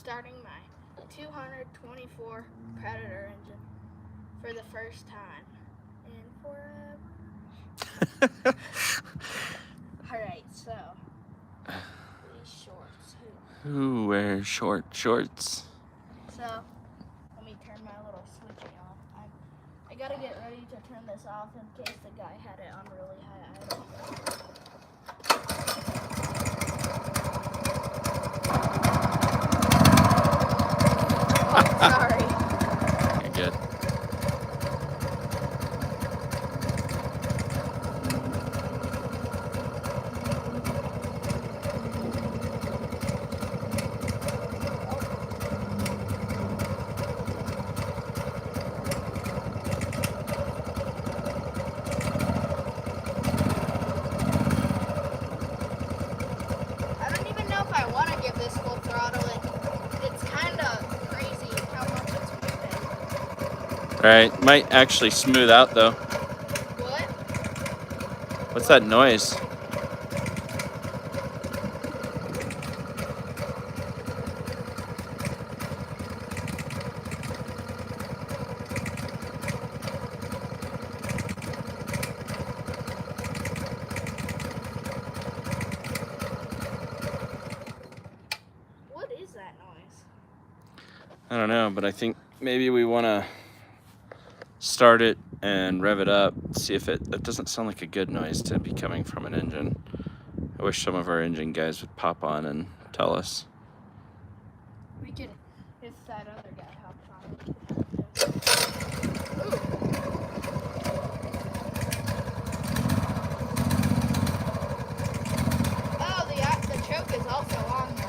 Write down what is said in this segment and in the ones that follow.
starting my 224 Predator engine for the first time in forever. Alright, so these shorts. Who wears short shorts? So let me turn my little switching off. I gotta get ready to turn this off in case the guy had it on really high idle. Sorry. You're good. I don't even know if I want to give this full throttle. It's kind of crazy how much it's moving. Alright, might actually smooth out though. What? What's that noise? What is that noise? I don't know, but I think maybe we want to start it and rev it up, see if that doesn't sound like a good noise to be coming from an engine. I wish some of our engine guys would pop on and tell us. We can, if that other guy hops on. Oh, the choke is also on there.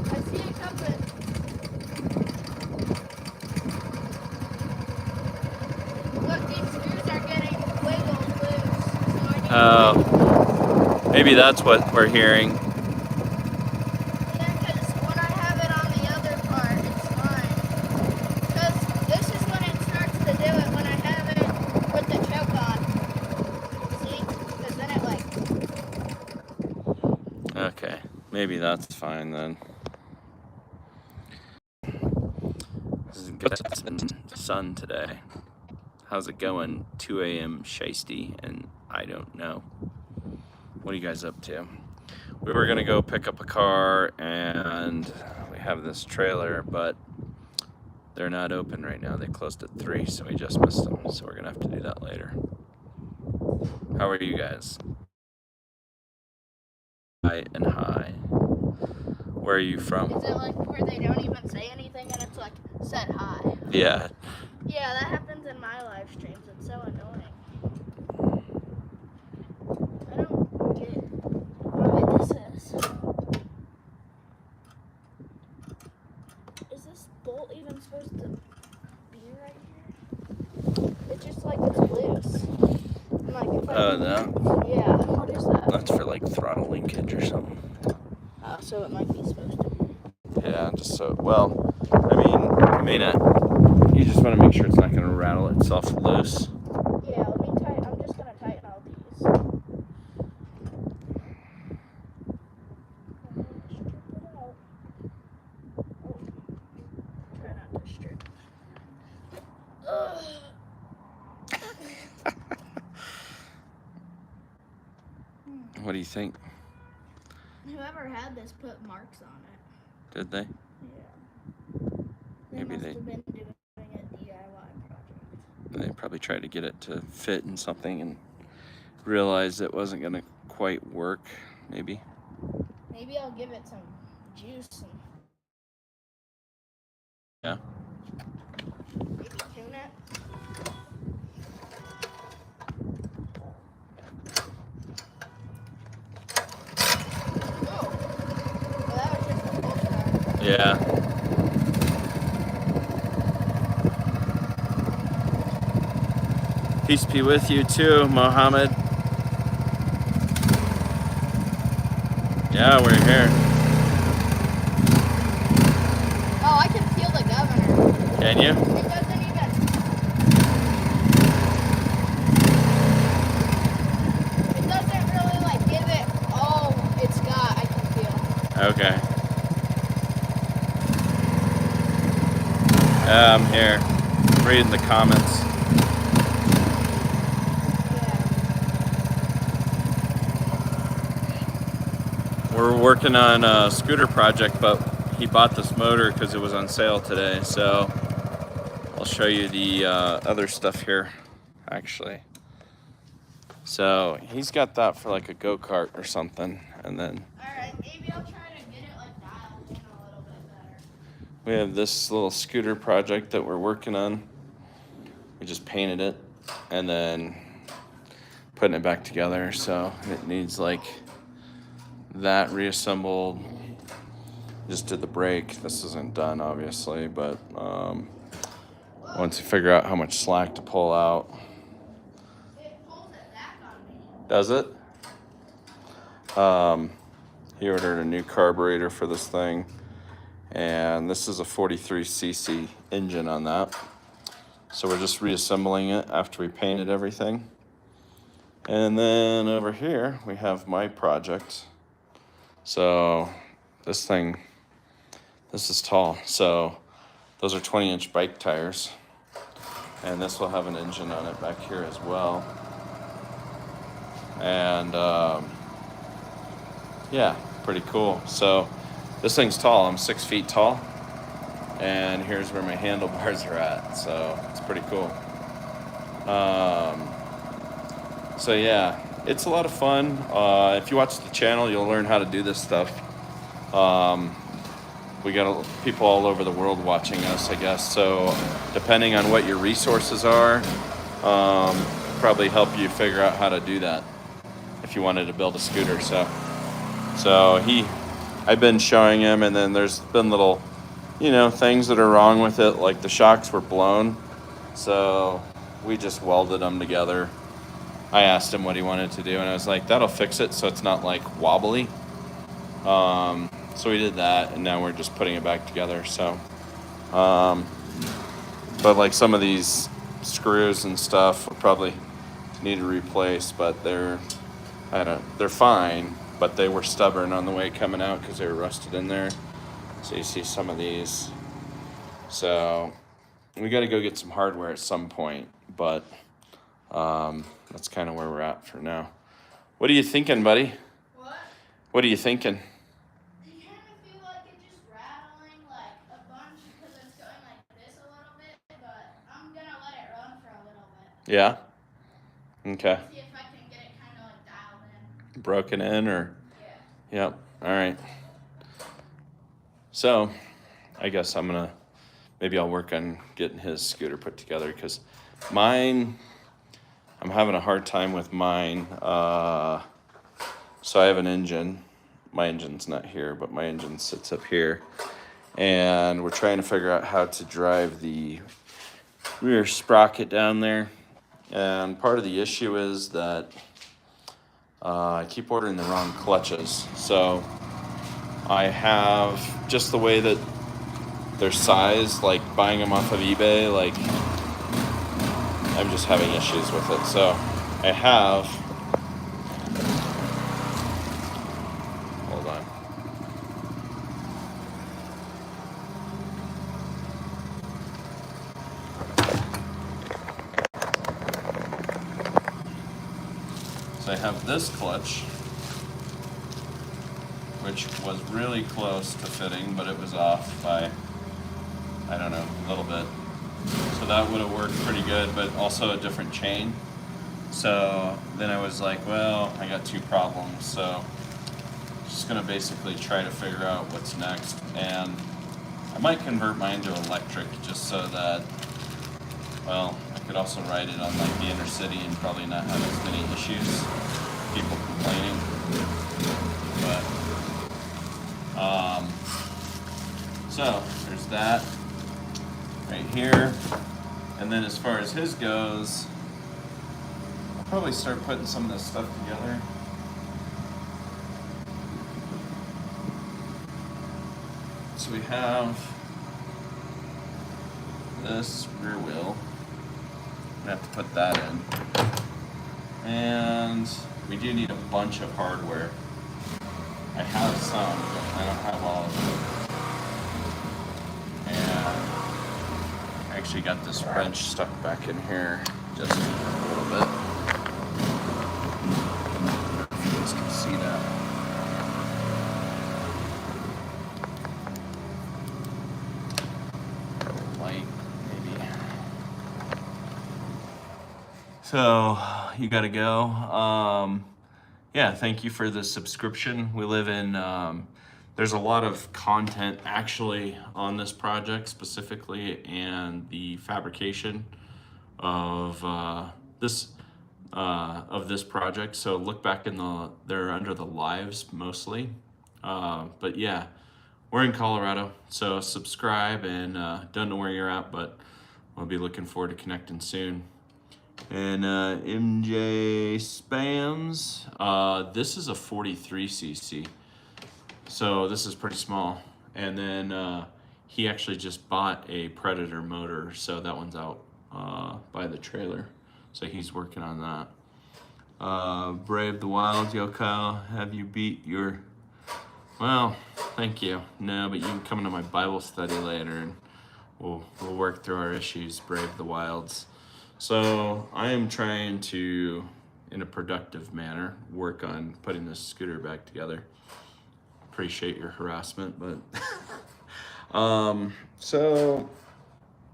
I see it coming. Look, these screws are getting wiggled loose. So I need Oh, maybe that's what we're hearing. Yeah, because when I have it on the other part, it's fine. Because this is when it starts to do it, when I have it with the choke on. See? Because then it Okay, maybe that's fine then. This is good sun today. How's it going? 2 a.m. shiesty, and I don't know. What are you guys up to? We were gonna go pick up a car, and we have this trailer, but they're not open right now. They closed at 3, so we just missed them. So we're gonna have to do that later. How are you guys? Hi and hi. Where are you from? Is it like where they don't even say anything and it's like, said hi? Yeah. Yeah, that happens in my live streams. It's so annoying. I don't get why this is. Is this bolt even supposed to be right here? It's just like it's loose. I'm like, if I No. Yeah, what is that? That's for like throttle linkage or something. Oh, so it might be supposed to be. Yeah, just so, well, I mean, it may not. You just want to make sure it's not going to rattle itself loose. Yeah, let me tighten. I'm just gonna tighten all these. Strip it out. Oh, try not to strip. Ugh. What do you think? Whoever had this put marks on it. Did they? Yeah. Maybe must they- have been doing a DIY project. They probably tried to get it to fit in something and realized it wasn't going to quite work, maybe. Maybe I'll give it some juice and Yeah. maybe tune it. Yeah. Peace be with you too, Mohammed. Yeah, we're here. Oh, I can feel the governor. Can you? It doesn't even. It doesn't really like give it all it's got. I can feel. Okay. I'm here. Reading the comments. We're working on a scooter project, but he bought this motor because it was on sale today. So I'll show you the other stuff here, actually. So he's got that for like a go-kart or something, and then Alright, maybe I'll try to get it like dialed in a little bit better. we have this little scooter project that we're working on. We just painted it and then putting it back together. So it needs like that reassembled. Just did the brake. This isn't done obviously, but once you figure out how much slack to pull out. It pulls it back on me. Does it? He ordered a new carburetor for this thing, and this is a 43cc engine on that. So we're just reassembling it after we painted everything. And then over here we have my project. So this thing, this is tall. So those are 20-inch bike tires, and this will have an engine on it back here as well. And yeah, pretty cool. So this thing's tall. I'm 6 feet tall, and here's where my handlebars are at. So it's pretty cool. So yeah, it's a lot of fun. If you watch the channel, you'll learn how to do this stuff. We got people all over the world watching us, I guess. So depending on what your resources are, probably help you figure out how to do that if you wanted to build a scooter. So I've been showing him, and then there's been little, things that are wrong with it, like the shocks were blown. So we just welded them together. I asked him what he wanted to do, and I was like, that'll fix it so it's not like wobbly. So we did that, and now we're just putting it back together. So, but like some of these screws and stuff will probably need to replace, but they're fine, but they were stubborn on the way coming out because they were rusted in there. So you see some of these. So we got to go get some hardware at some point, but that's kind of where we're at for now. What are you thinking, buddy? What? What are you thinking? I kind of feel like it's just rattling like a bunch because it's going like this a little bit, but I'm gonna let it run for a little bit. Yeah? Okay. See if I can get it kind of like dialed in. Broken in or? Yeah. Yep. All right. So I guess maybe I'll work on getting his scooter put together, because mine, I'm having a hard time with mine. So I have an engine. My engine's not here, but my engine sits up here. And we're trying to figure out how to drive the rear sprocket down there. And part of the issue is that I keep ordering the wrong clutches. So I have just the way that they're sized, like buying them off of eBay, like I'm just having issues with it. So I have, hold on. So I have this clutch, which was really close to fitting, but it was off by, I don't know, a little bit. So that would have worked pretty good, but also a different chain. So then I was like, well, I got two problems. So just gonna basically try to figure out what's next. And I might convert mine to electric just so that, well, I could also ride it on like the inner city and probably not have as many issues, people complaining. But that right here. And then as far as his goes, I'll probably start putting some of this stuff together. So we have this rear wheel. I'm gonna have to put that in. And we do need a bunch of hardware. I have some, but I don't have all of them. And I actually got this wrench stuck back in here just a little bit. I don't know if you guys can see that. Light, maybe. So you gotta go. Yeah, thank you for the subscription. We live in, there's a lot of content actually on this project specifically, and the fabrication of this project. So look back in they're under the lives mostly. But yeah, we're in Colorado, so subscribe, and don't know where you're at, but I'll be looking forward to connecting soon. And MJ Spams, this is a 43cc, so this is pretty small. And then he actually just bought a Predator motor, so that one's out by the trailer, so he's working on that. Brave the Wild, yo Kyle, have you beat your, well, thank you. No, but you can come into my Bible study later, and we'll work through our issues, Brave the Wilds. So I am trying to, in a productive manner, work on putting this scooter back together. Appreciate your harassment, but so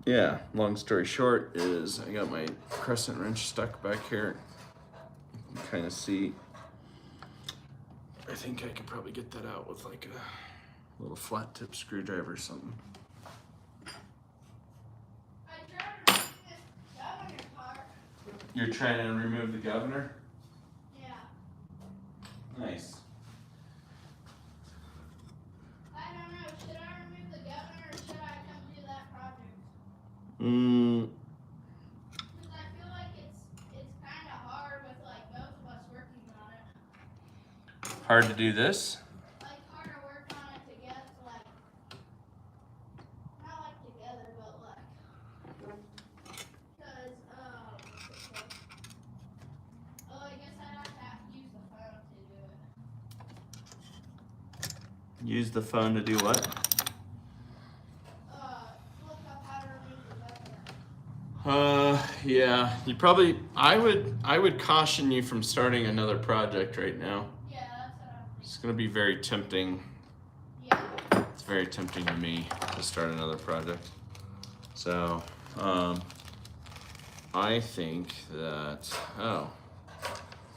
yeah, long story short is I got my crescent wrench stuck back here. You can kind of see. I think I could probably get that out with like a little flat tip screwdriver or something. You're trying to remove the governor? Yeah. Nice. I don't know. Should I remove the governor or should I come do that project? Because I feel like it's kind of hard with like both of us working on it. Hard to do this? Like hard to work on it together, like not like together, but like because oh, I guess I'd have to use the phone to do it. Use the phone to do what? Look up how to remove the governor. Yeah, you probably, I would caution you from starting another project right now. Yeah, that's what I'm It's gonna be very tempting. Yeah. It's very tempting to me to start another project. So, I think that, oh,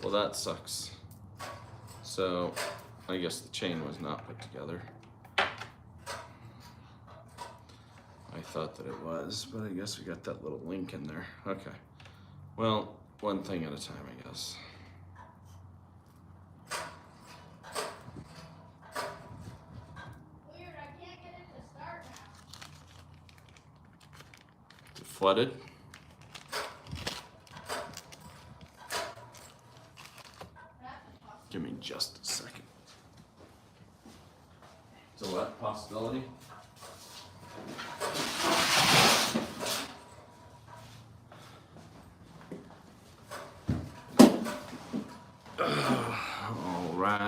well that sucks. So, I guess the chain was not put together. I thought that it was, but I guess we got that little link in there. Okay. Well, one thing at a time, I guess. Weird, I can't get it to start now. Is it flooded? Give me just a second. It's a what? Possibility?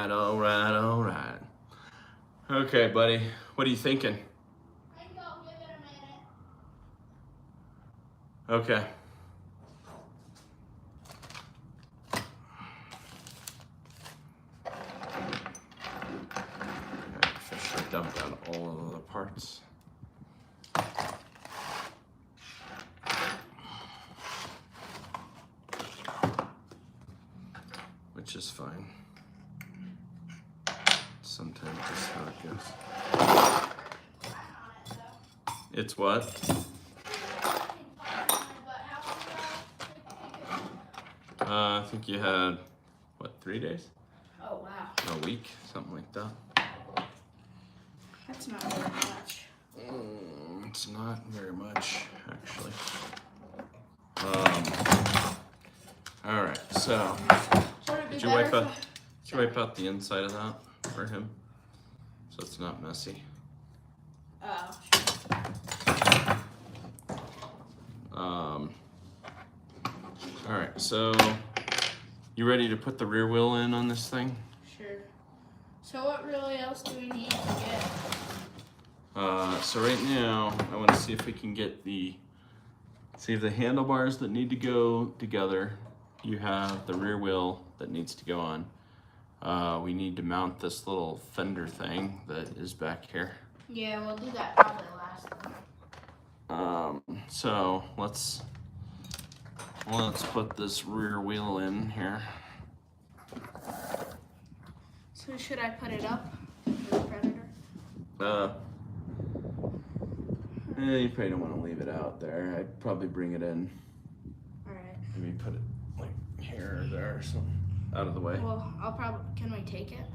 All right. Okay, buddy. What are you thinking? I think I'll give it a minute. Okay. I officially dumped out all of the parts. Which is fine. Sometimes that's how it goes. It's what? I think you had, what, 3 days? Oh, wow. A week, something like that. That's not very much. It's not very much, actually. All right, so did you wipe out the inside of that for him, so it's not messy? Oh. All right, so you ready to put the rear wheel in on this thing? Sure. So what really else do we need to get? So right now, I want to see if we can get the handlebars that need to go together. You have the rear wheel that needs to go on. We need to mount this little fender thing that is back here. Yeah, we'll do that probably last time. So let's put this rear wheel in here. So should I put it up for the Predator? You probably don't want to leave it out there. I'd probably bring it in. Alright. Maybe put it like here or there or something, out of the way. Well, can we take it?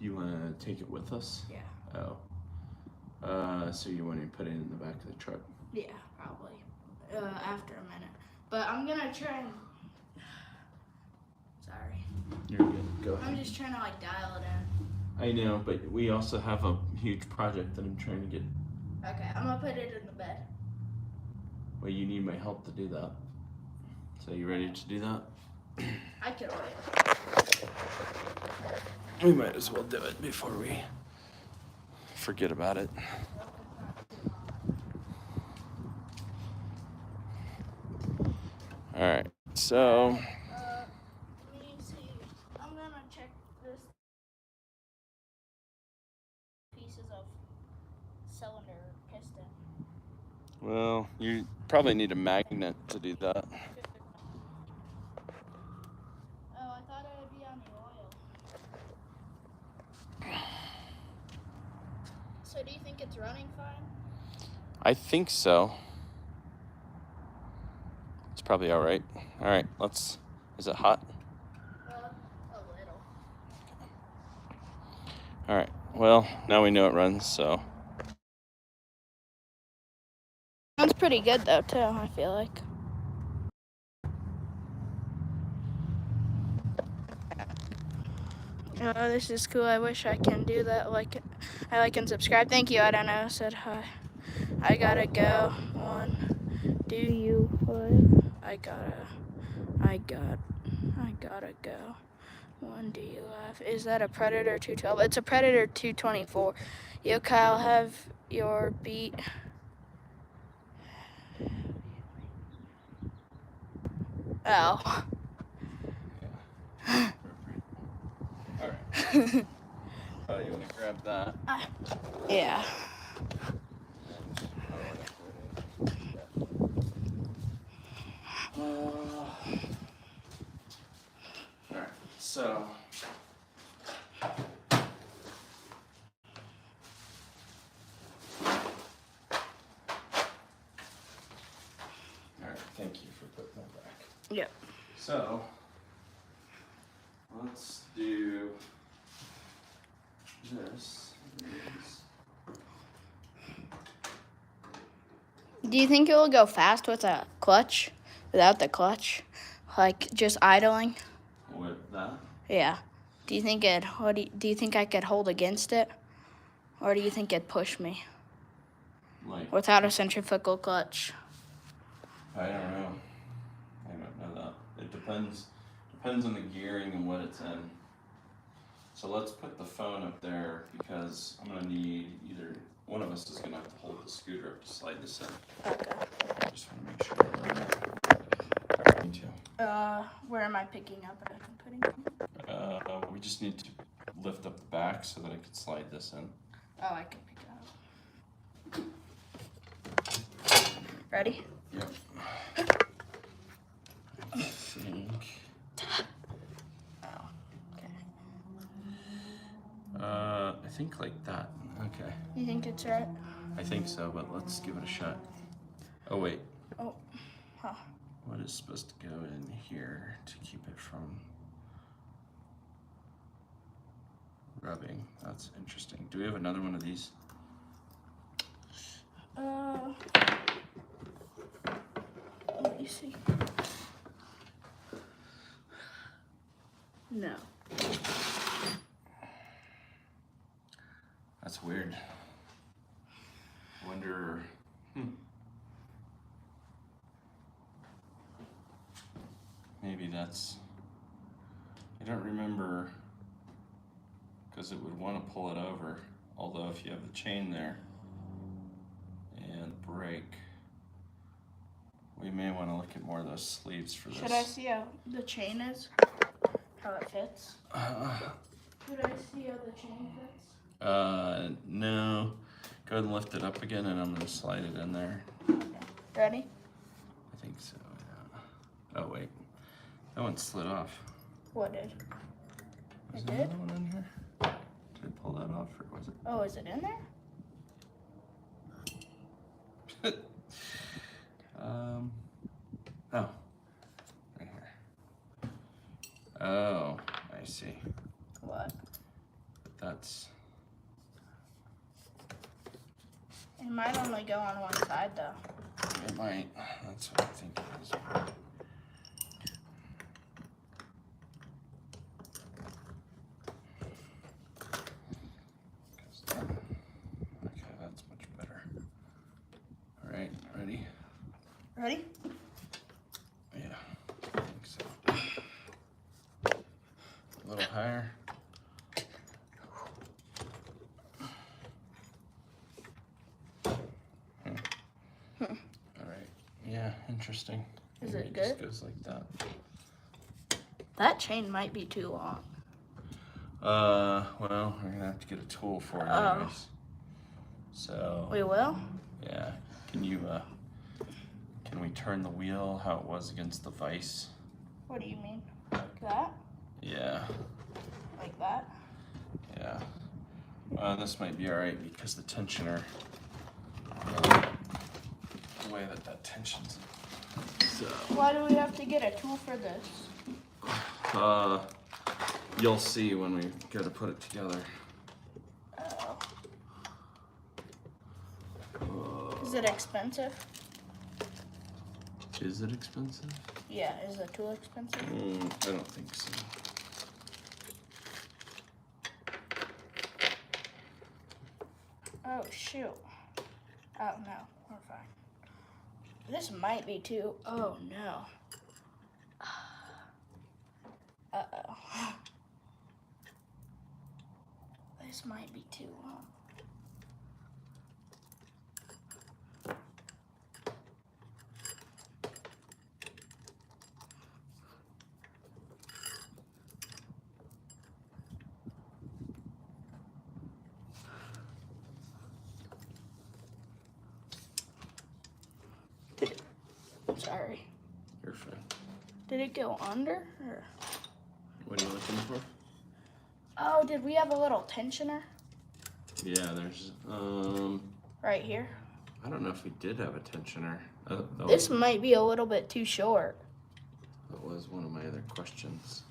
You want to take it with us? Yeah. Oh. So you want to put it in the back of the truck? Yeah, probably. After a minute. But I'm gonna try and... Sorry. You're good. Go ahead. I'm just trying to like dial it in. I know, but we also have a huge project that I'm trying to get. Okay, I'm gonna put it in the bed. Well, you need my help to do that. So you ready to do that? I can wait. We might as well do it before we forget about it. All right, so. Let me see. I'm gonna check this pieces of cylinder piston. Well, you probably need a magnet to do that. Oh, I thought it would be on the oil. So do you think it's running fine? I think so. It's probably all right. All right, is it hot? A little. All right, well, now we know it runs, so. Sounds pretty good though too, I feel like. Oh, this is cool. I wish I can do that. I like and subscribe. Thank you. I don't know. Said hi. I gotta go. One. Do you what? I gotta go. One. Do you laugh? Is that a Predator 212? It's a Predator 224. You, Kyle, have your beat. Oh. Yeah. All right. Oh, you want to grab that? Yeah. All right. So. Thank you for putting that back. Yep. So, let's do this. Do you think it will go fast with a clutch? Without the clutch? Like just idling? With that? Yeah. Do you think do you think I could hold against it? Or do you think it'd push me? Like, without a centrifugal clutch? I don't know. I don't know that. It depends on the gearing and what it's in. So let's put the phone up there because I'm gonna need either one of us is gonna have to hold the scooter up to slide this in. Okay. I just wanna make sure. Me too. Where am I picking up and I'm putting it? We just need to lift up the back so that I can slide this in. Oh, I can pick it up. Ready? Yep. I think. Oh, okay. I think like that. Okay. You think it's right? I think so, but let's give it a shot. Oh wait. Oh, huh. What is supposed to go in here to keep it from rubbing? That's interesting. Do we have another one of these? Let me see. No. That's weird. Wonder. Maybe that's. I don't remember because it would want to pull it over. Although if you have the chain there and brake, we may want to look at more of those sleeves for this. Should I see how the chain is? How it fits? Should I see how the chain fits? No. Go ahead and lift it up again, and I'm going to slide it in there. Okay. Ready? I think so, yeah. Oh, wait. That one slid off. What did? Was It there did? another one in here? Did I pull that off, or was it? Oh, is it in there? Oh. Right here. Oh, I see. What? That's... It might only go on one side, though. It might. That's what I think it is. Okay, that's much better. All right, ready? Ready? Yeah, I think so. A little higher. All right. Yeah, interesting. Is Maybe it just good? goes like that. That chain might be too long. Well, we're gonna have to get a tool for it anyways. So. We will? Yeah. Can you, can we turn the wheel how it was against the vise? What do you mean? Like that? Yeah. Like that? Yeah. This might be alright because the tensioner, the way that tensions. So. Why do we have to get a tool for this? You'll see when we go to put it together. Oh. Is it expensive? Is it expensive? Yeah, is the tool expensive? I don't think so. Oh, shoot. Oh, no, we're fine. This might be too... Oh, no. Uh-oh. This might be too long. Sorry. You're fine. Did it go under? Or? What are you looking for? Oh, did we have a little tensioner? Yeah, there's, Right here? I don't know if we did have a tensioner. This might be a little bit too short. That was one of my other questions.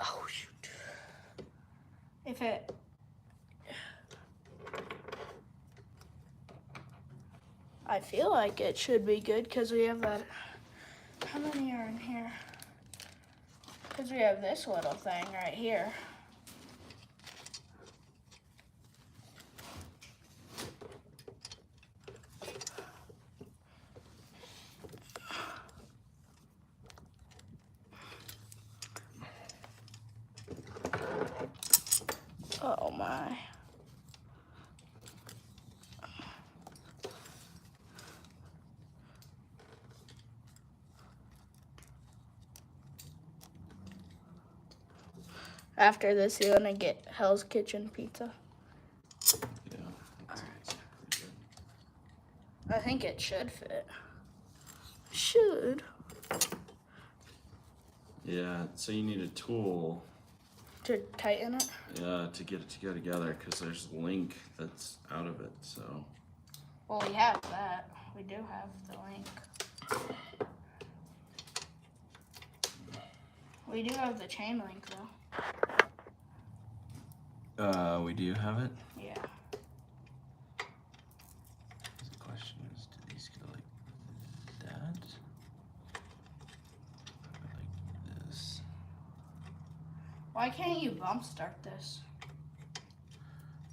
Oh, shoot. If it... I feel like it should be good because we have that... How many are in here? Because we have this little thing right here. Oh my. After this, you're gonna get Hell's Kitchen pizza. Yeah. That sounds pretty good. I think it should fit. Should. Yeah, so you need a tool To tighten it? to get it to go together because there's a link that's out of it, so. Well, we have that. We do have the link. We do have the chain link though. We do have it? Yeah. The question is, do these go like that? Or like this? Why can't you bump start this?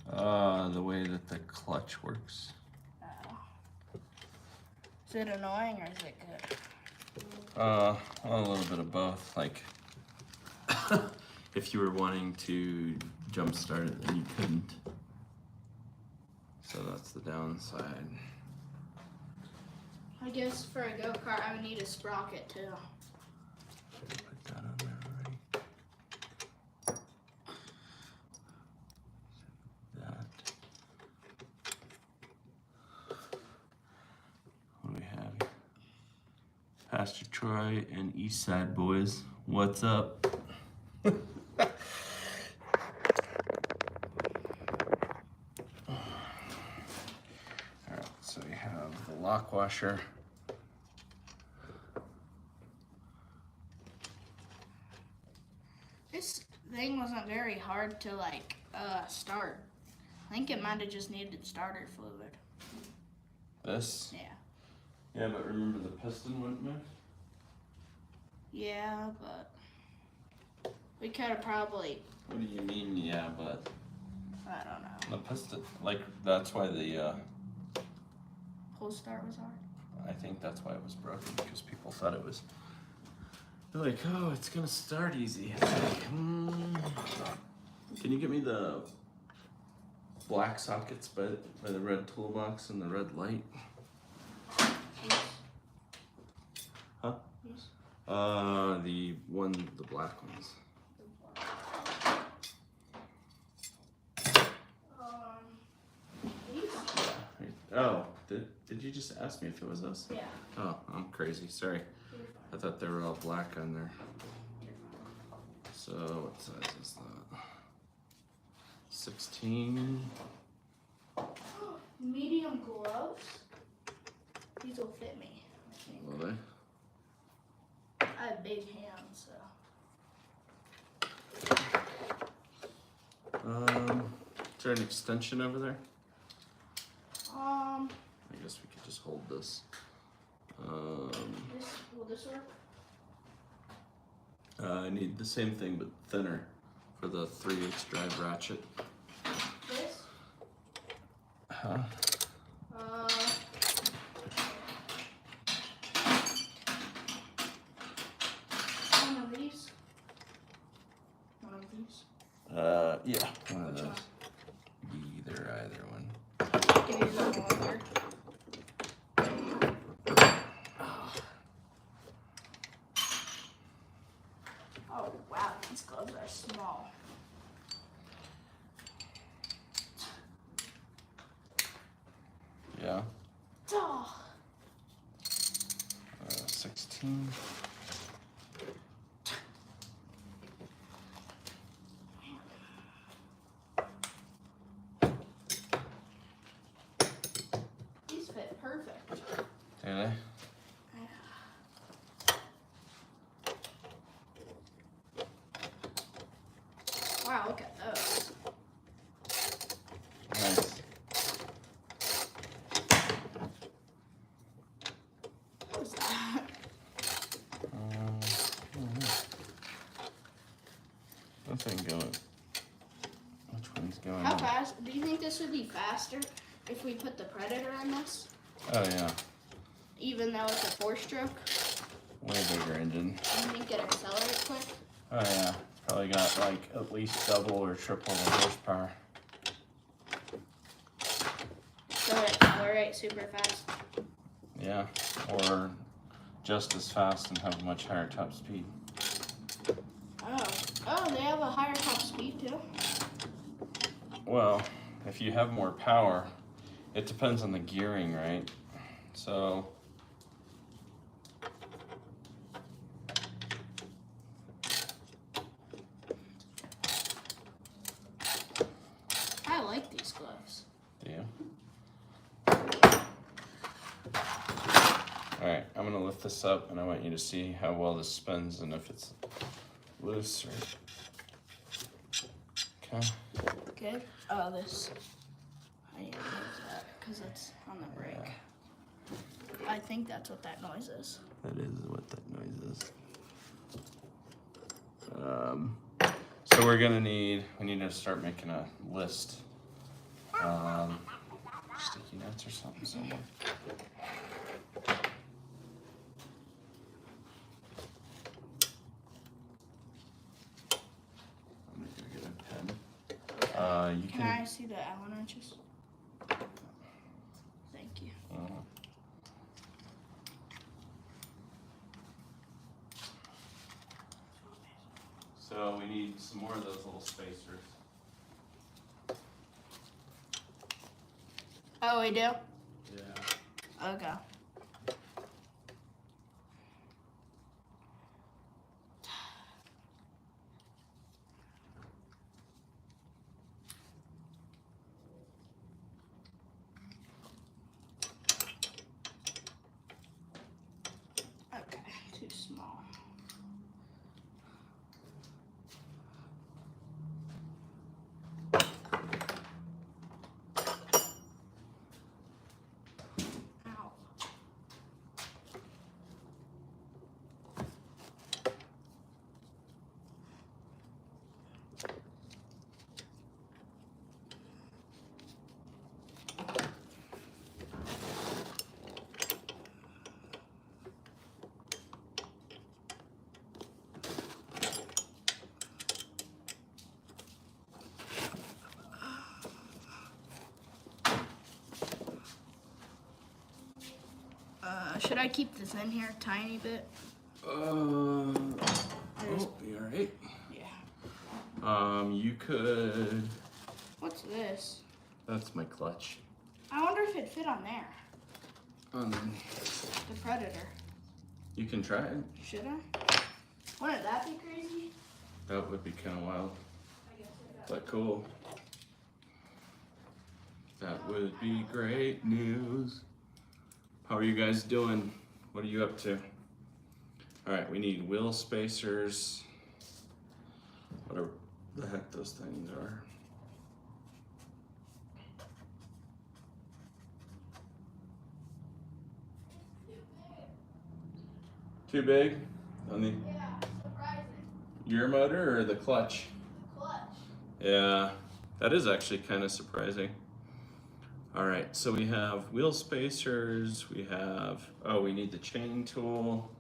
The way that the clutch works. Oh. Is it annoying or is it good? Well, a little bit of both. Like, if you were wanting to jump start it, then you couldn't. So that's the downside. I guess for a go-kart, I would need a sprocket too. Put that on there already. That. What do we have? Pastor Troy and Eastside Boys. What's up? Alright, so we have the lock washer. This thing wasn't very hard to like start. I think it might have just needed starter fluid. This? Yeah. Yeah, but remember the piston went mix? Yeah, but we could have probably, What do you mean, yeah, but? I don't know. The piston, like, that's why the, Pull start was hard. I think that's why it was broken, because people thought it was, they're like, oh, it's gonna start easy. It's like, Can you get me the black sockets by the red toolbox and the red light? Huh? Yes. The black ones. These? Oh, did you just ask me if it was those? Yeah. Oh, I'm crazy, sorry. I thought they were all black on there. So, what size is that? 16. Medium gloves? These will fit me, I think. Will they? I have big hands, so. Is there an extension over there? I guess we could just hold this. Will this work? I need the same thing but thinner for the 3/8 drive ratchet. This? Huh? One of these? One of these? Yeah, one of Which those. one? Either one. Give you the longer. Oh wow, these gloves are small. Yeah. Oh. 16. These fit perfect. Do they? Wow, look at those. Nice. What was that? Nothing going. Which one's going? How on? fast? Do you think this would be faster if we put the Predator on this? Oh yeah, Even though it's a 4-stroke? way bigger engine. Do you think it accelerates quick? Oh yeah, it's probably got like at least double or triple the horsepower. So it accelerates super fast? Yeah, or just as fast and have a much higher top speed. Oh, they have a higher top speed too? Well, if you have more power, it depends on the gearing, right? So, I like these gloves. do you? Alright, I'm gonna lift this up and I want you to see how well this spins and if it's looser. Okay. Good. Oh, this. I need to use that because it's on the brake. I think that's what that noise is. That is what that noise is. So we need to start making a list. Sticky notes or something somewhere. I'm gonna go get a pen. You Can I see the Allen wrenches? Thank you. So we need some more of those little spacers. Oh, we do? Yeah. Okay. Okay, too small. Ow. Should I keep this in here a tiny bit? Oh, be alright. Yeah. You could. What's this? That's my clutch. I wonder if it fit on there. The Predator. You can try it. Should I? Wouldn't that be crazy? That would be kind of wild, I guess but cool. That would be great news. How are you guys doing? What are you up to? All right, we need wheel spacers. Whatever the heck those things are. Too big? On the Yeah, surprising. your motor or the clutch? The clutch. Yeah, that is actually kind of surprising. All right, so we have wheel spacers, we have, oh, we need the chain tool.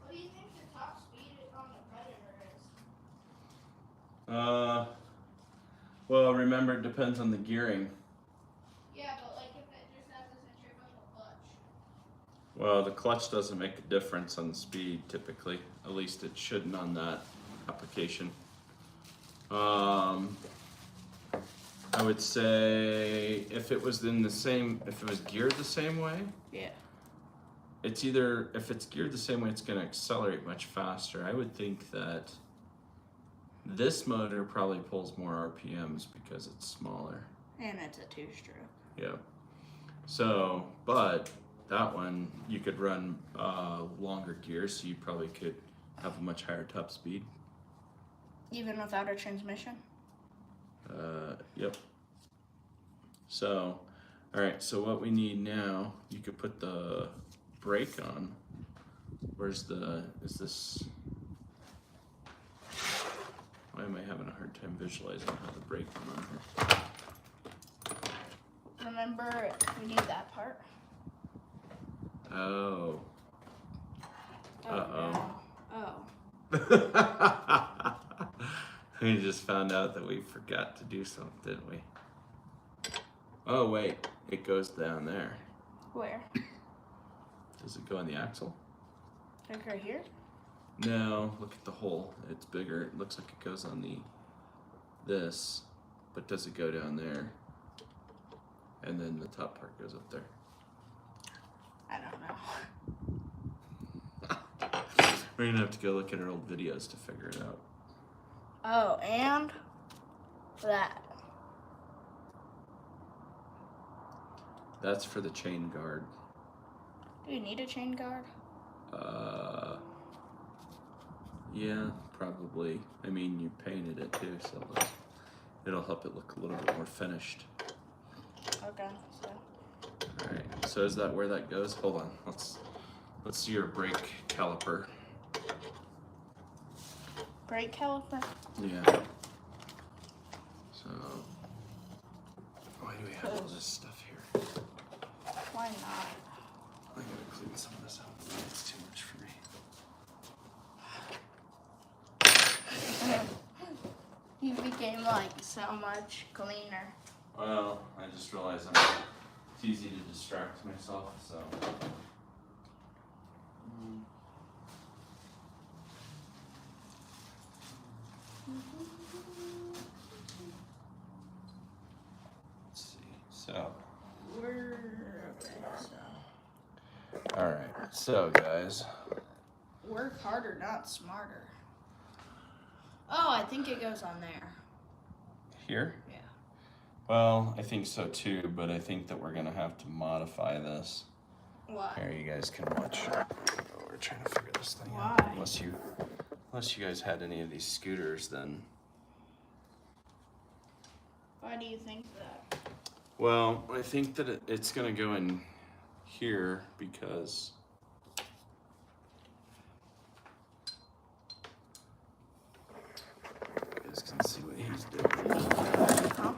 What do you think the top speed on the Predator is? Well, remember, it depends on the gearing. Yeah, but like if it just has a centrifugal clutch. Well, the clutch doesn't make a difference on the speed typically, at least it shouldn't on that application. I would say if it was if it was geared the same way, Yeah. it's either, if it's geared the same way, it's going to accelerate much faster. I would think that this motor probably pulls more RPMs because it's smaller. And it's a two-stroke. Yeah. So, but that one, you could run longer gears, so you probably could have a much higher top speed. Even without a transmission? Yep. So, all right, so what we need now, you could put the brake on. Is this, why am I having a hard time visualizing how the brake went on here? Remember, we need that part. Oh. Uh-oh. No. Oh. We just found out that we forgot to do something, didn't we? Oh, wait. It goes down there. Where? Does it go in the axle? Like right here? No, look at the hole. It's bigger. It looks like it goes on this, but does it go down there? And then the top part goes up there. I don't know. We're gonna have to go look at our old videos to figure it out. Oh, and that. That's for the chain guard. Do you need a chain guard? Yeah, probably. I mean, you painted it too, so it'll help it look a little bit more finished. Okay, so. Alright, so is that where that goes? Hold on, let's see your brake caliper. Brake caliper? Yeah. So, why do we have all this stuff here? Why not? I gotta clean some of this out. It's too much for me. You became like so much cleaner. Well, I just realized it's easy to distract myself, so. Let's see. So. Alright, so guys. Work harder, not smarter. Oh, I think it goes on there. Here? Yeah. Well, I think so too, but I think that we're gonna have to modify this. Why? Here, you guys can watch. We're trying to figure this thing Why? out. Unless you guys had any of these scooters, then. Why do you think that? Well, I think that it's gonna go in here because. You guys can see what he's doing. Huh?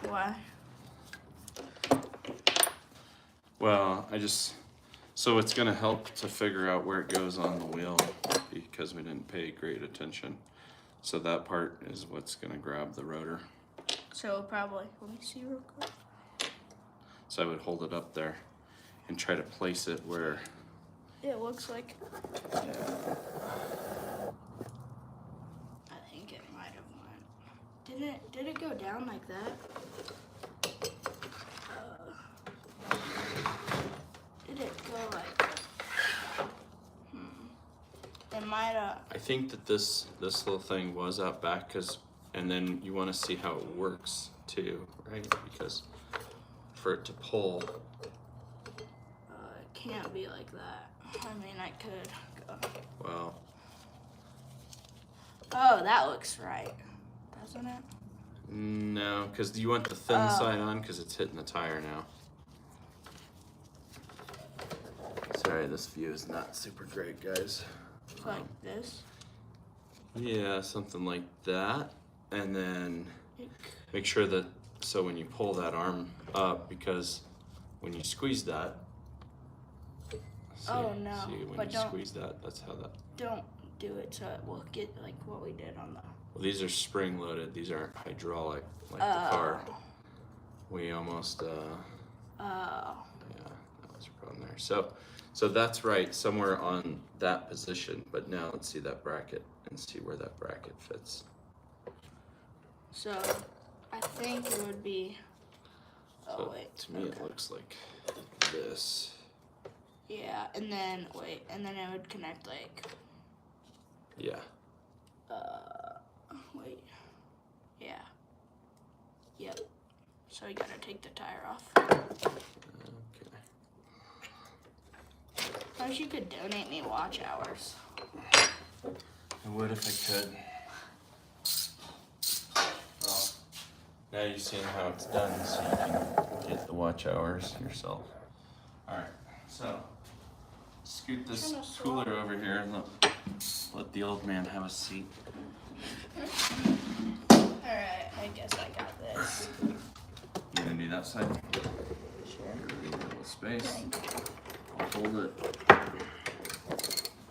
Why? Well, so it's gonna help to figure out where it goes on the wheel because we didn't pay great attention. So that part is what's gonna grab the rotor. So probably, let me see real quick. So I would hold it up there and try to place it where. It looks like. I think it might have went. Did it go down like that? Did it go like? It might have. I think that this little thing was out back and then you want to see how it works too, right? Because for it to pull. It can't be like that. I mean, I could go. Well. Oh, that looks right, doesn't it? No, because you want the thin side on because it's hitting the tire now. Sorry, this view is not super great, guys. Like this? Yeah, something like that. And then make sure that, so when you pull that arm up, because when you squeeze that, see when you squeeze that, that's how that. Don't do it so it will get like what we did on the. Well, these are spring loaded. These aren't hydraulic like the car. We almost. Yeah, that was a problem there. So that's right, somewhere on that position. But now let's see that bracket and see where that bracket fits. So I think it would be. So to me, it looks like this. Yeah, and then and then it would connect like. Yeah. Yeah. Yep. So you gotta take the tire off. Okay. I wish you could donate me watch hours. I would if I could. Well, now you've seen how it's done, so you can get the watch hours yourself. All right, so scoot this cooler over here and let the old man have a seat. Alright, I guess I got this. You gonna do that side? Sure. Give it a little space. I'll hold it.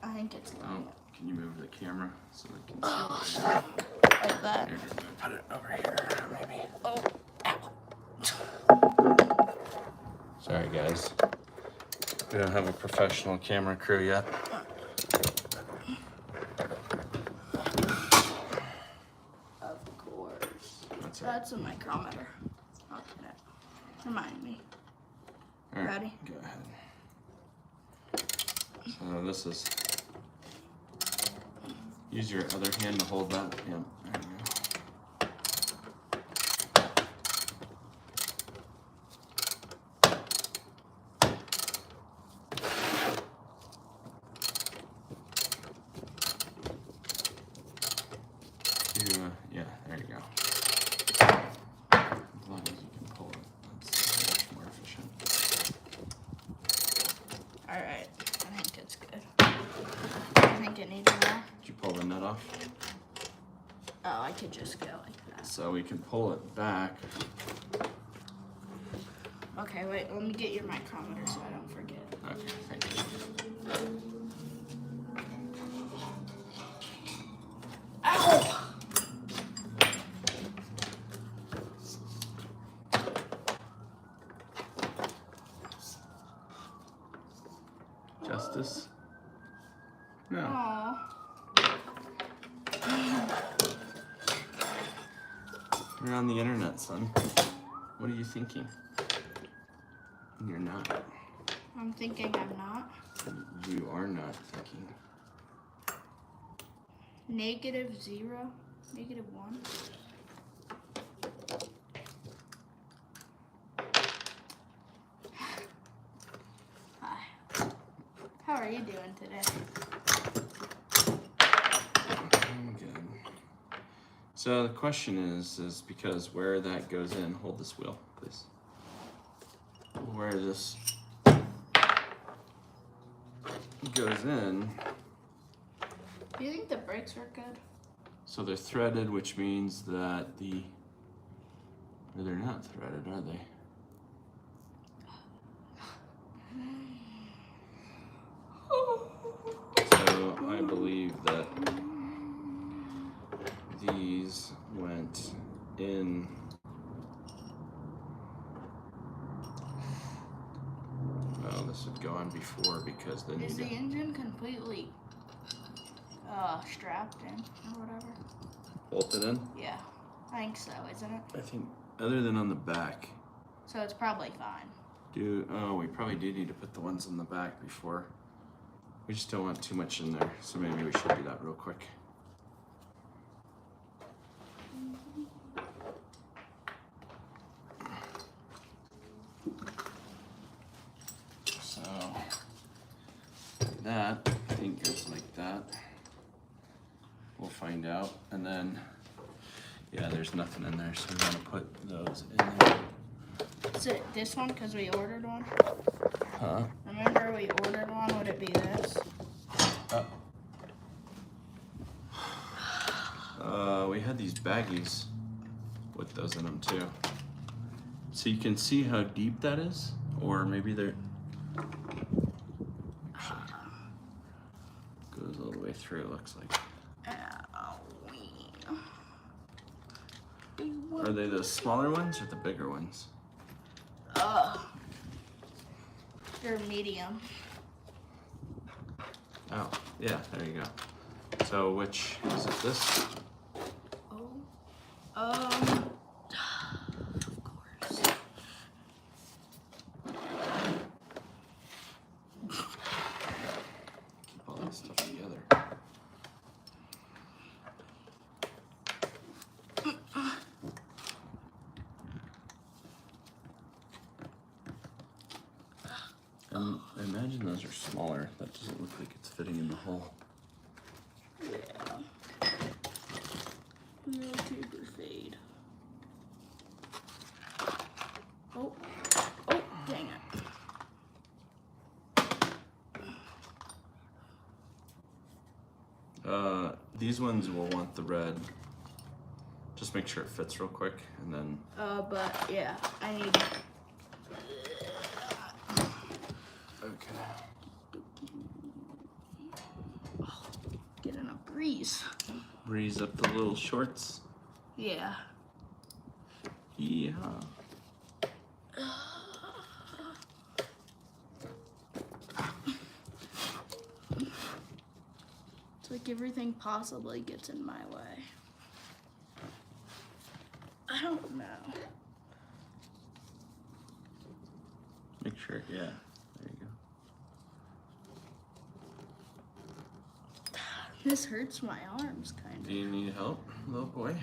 I think it's Oh, can you move the camera so we can see? like that. Here, put it over here, maybe. Oh, Sorry, guys. We don't have a professional camera crew yet. of course. That's right. That's a micrometer. Okay. Remind me. All right, Ready? go ahead. So this is. Use your other hand to hold that. Yep, there you go. off. Oh, I could just go like that. So we can pull it back. Okay, wait, let me get your micrometer so I don't forget. Okay, thank you. Ow! Justus? No. Aw. You're on the internet, son. What are you thinking? You're not. I'm thinking I'm not. You are not thinking. -0, -1. Hi. How are you doing today? I'm good. So the question is because where that goes in, hold this wheel, please. Where this goes in, Do you think the brakes are good? so they're threaded, which means that or they're not threaded, are they? So I believe that these went in. Well, this would go on before because then Is the you engine completely strapped in or whatever? bolted in. Yeah, I think so, isn't it? I think other than on the back. So it's probably fine. We probably do need to put the ones in the back before. We just don't want too much in there, so maybe we should do that real quick. So that I think goes like that. We'll find out, and then yeah, there's nothing in there, so we're gonna put those in there. Is it this one because we ordered one? Huh? Remember we ordered one, would it be this? We had these baggies with those in them too. So you can see how deep that is, or maybe they're goes all the way through. It looks like. Are they the smaller ones or the bigger ones? They're medium. Oh, yeah, there you go. So which is it? This? Of course. Keep all this stuff together. I imagine those are smaller. That doesn't look like it's fitting in the hole. Yeah. No paper fade. Oh, dang it. These ones will want the red. Just make sure it fits real quick, and then. But yeah, I need. Okay. Getting a breeze. Breeze up the little shorts. Yeah. Yeah. It's like everything possibly gets in my way. I don't know. Make sure, yeah. There you go. This hurts my arms, kind Do you need help, little boy?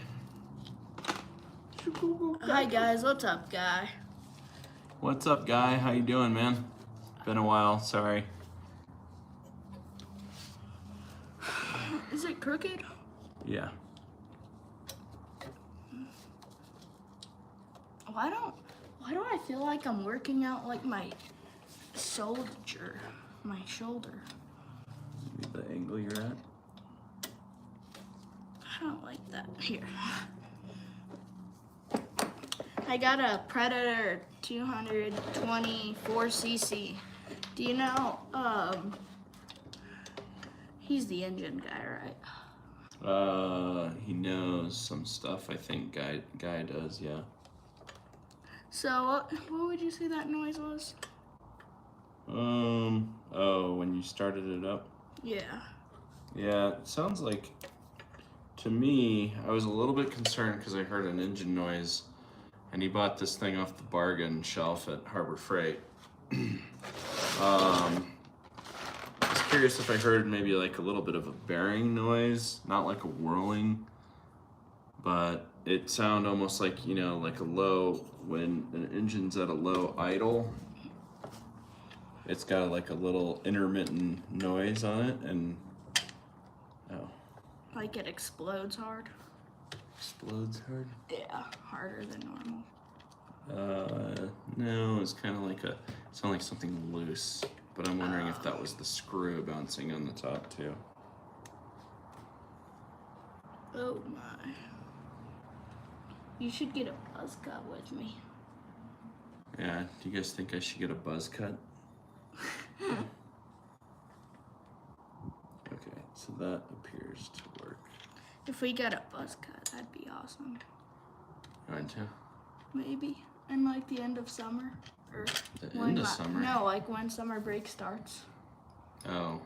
of. Hi guys, what's up, guy? What's up, guy? How you doing, man? Been a while, sorry. Is it crooked? Yeah. Why do I feel like I'm working out like my shoulder? Maybe the angle you're at. I don't like that. Here. I got a Predator 224cc. Do you know, he's the engine guy, right? He knows some stuff, I think guy does, yeah. So, what would you say that noise was? Oh, when you started it up? Yeah. Yeah, it sounds like, to me, I was a little bit concerned because I heard an engine noise, and he bought this thing off the bargain shelf at Harbor Freight. I was curious if I heard maybe like a little bit of a bearing noise, not like a whirling, but it sounded almost like, you know, like a low, when an engine's at a low idle, it's got like a little intermittent noise on it, and oh. Like it explodes hard? Explodes hard? Yeah, harder than normal. No, it's kind of like it sounded like something loose, but I'm wondering if that was the screw bouncing on the top too. Oh my. You should get a buzz cut with me. Yeah, do you guys think I should get a buzz cut? Okay, so that appears to work. If we got a buzz cut, that'd be awesome. Going to? Maybe. In like the end of summer. Or The end of summer? No, like when summer break starts. Oh.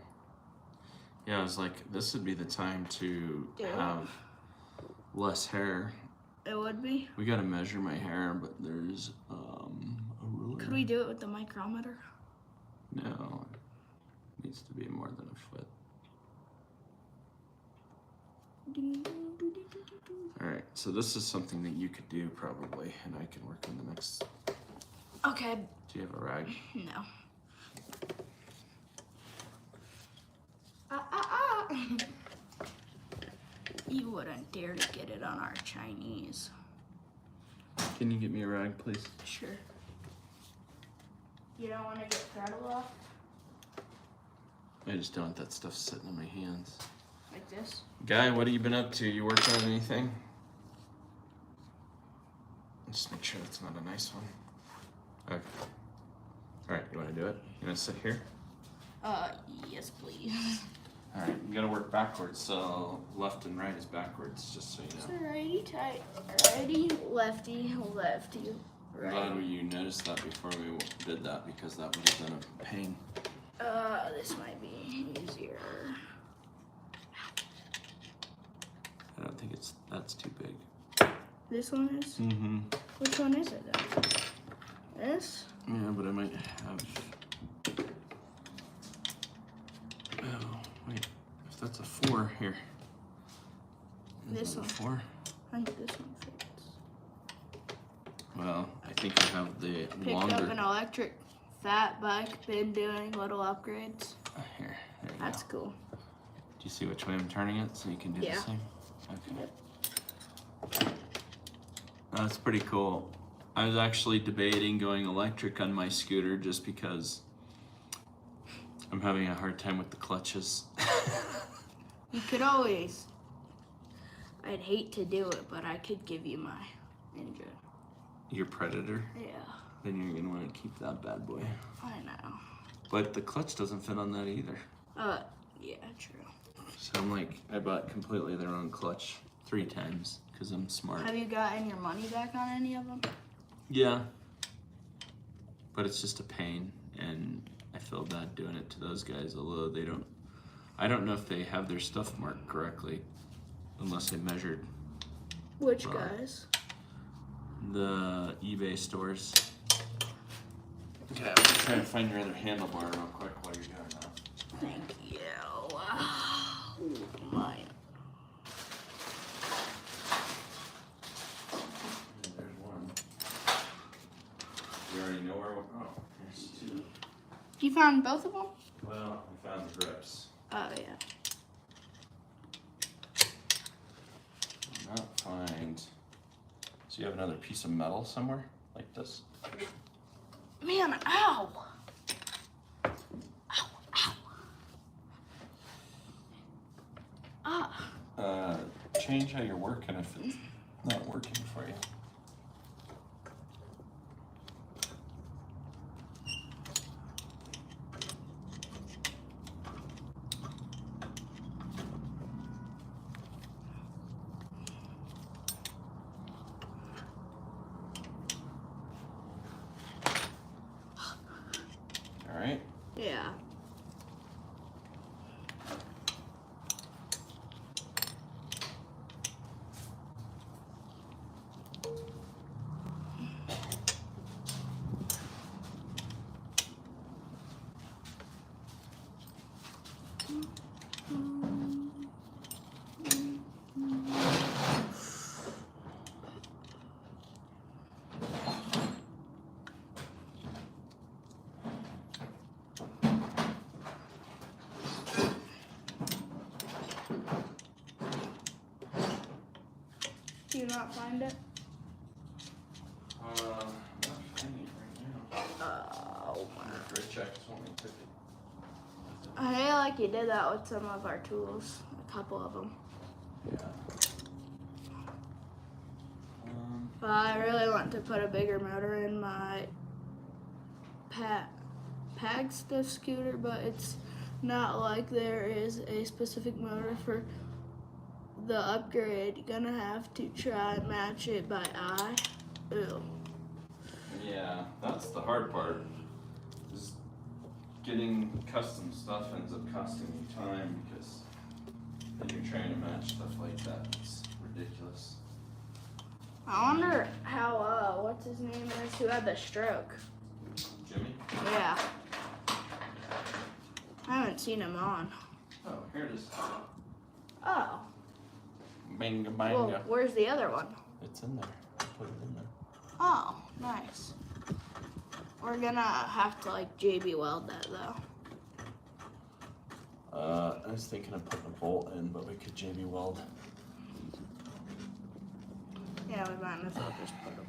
Yeah, I was like, this would be the time to have less hair. It would be? We gotta measure my hair, but there's a ruler. Could we do it with the micrometer? No, it needs to be more than a foot. Alright, so this is something that you could do probably, and I can work on the next. Okay. Do you have a rag? No. You wouldn't dare to get it on our Chinese. Can you get me a rag, please? Sure. You don't want to get throttle off? I just don't want that stuff sitting in my hands. Like this? Guy, what have you been up to? You working on anything? Just make sure it's not a nice one. Okay. Alright, you want to do it? You want to sit here? Yes, please. Alright, you gotta work backwards, so left and right is backwards, just so you know. So righty tight, righty, lefty, lefty, I'm right. glad you noticed that before we did that, because that would have been a pain. This might be easier. I don't think that's too big. This one is? Mm-hmm. Which one is it then? This? Yeah, but I might have... Oh, wait. If that's a 4, here. This Is that one. a 4? I think this one fits. Well, I think I have the Picked longer... up an electric fat bike, been doing little upgrades. Here, there you That's go. cool. Do you see which way I'm turning it so you can do the same? Okay. That's pretty cool. I was actually debating going electric on my scooter just because I'm having a hard time with the clutches. You could always. I'd hate to do it, but I could give you my engine. Your Predator? Yeah. Then you're gonna want to keep that bad boy. I know. But the clutch doesn't fit on that either. Yeah, true. So I'm like, I bought completely the wrong clutch 3 times because I'm smart. Have you gotten your money back on any of them? Yeah. But it's just a pain, and I feel bad doing it to those guys, although they don't, I don't know if they have their stuff marked correctly, unless they measured. Which guys? The eBay stores. Okay, I'm trying to find your other handlebar real quick while you're doing that. Thank you. Oh, my. There's one. You already know where, oh, there's 2. You found both of them? Well, I found the grips. Oh, yeah. Not find. So you have another piece of metal somewhere? Like this? Man, ow! Ow, ow. Ah. Check change how you're working if it's not working for you. All right? Yeah. Do you not find it? I'm not finding it right now. Oh, I wonder if Rich X want me to take it. I feel like you did that with some of our tools, a couple of them. Yeah. I really want to put a bigger motor in my Pag Stiff scooter, but it's not like there is a specific motor for the upgrade. You're gonna have to try and match it by eye. Ew. Yeah, that's the hard part. Is getting custom stuff ends up costing you time because then you're trying to match stuff like that. It's ridiculous. I wonder how, what's his name is, who had the stroke. Jimmy? Yeah. I haven't seen him on. Oh, here it is. Oh. Manga Well, manga. where's the other one? It's in there. I put it in there. Oh, nice. We're gonna have to like JB weld that though. I was thinking of putting a bolt in, but we could JB weld. Yeah, we might as well just put a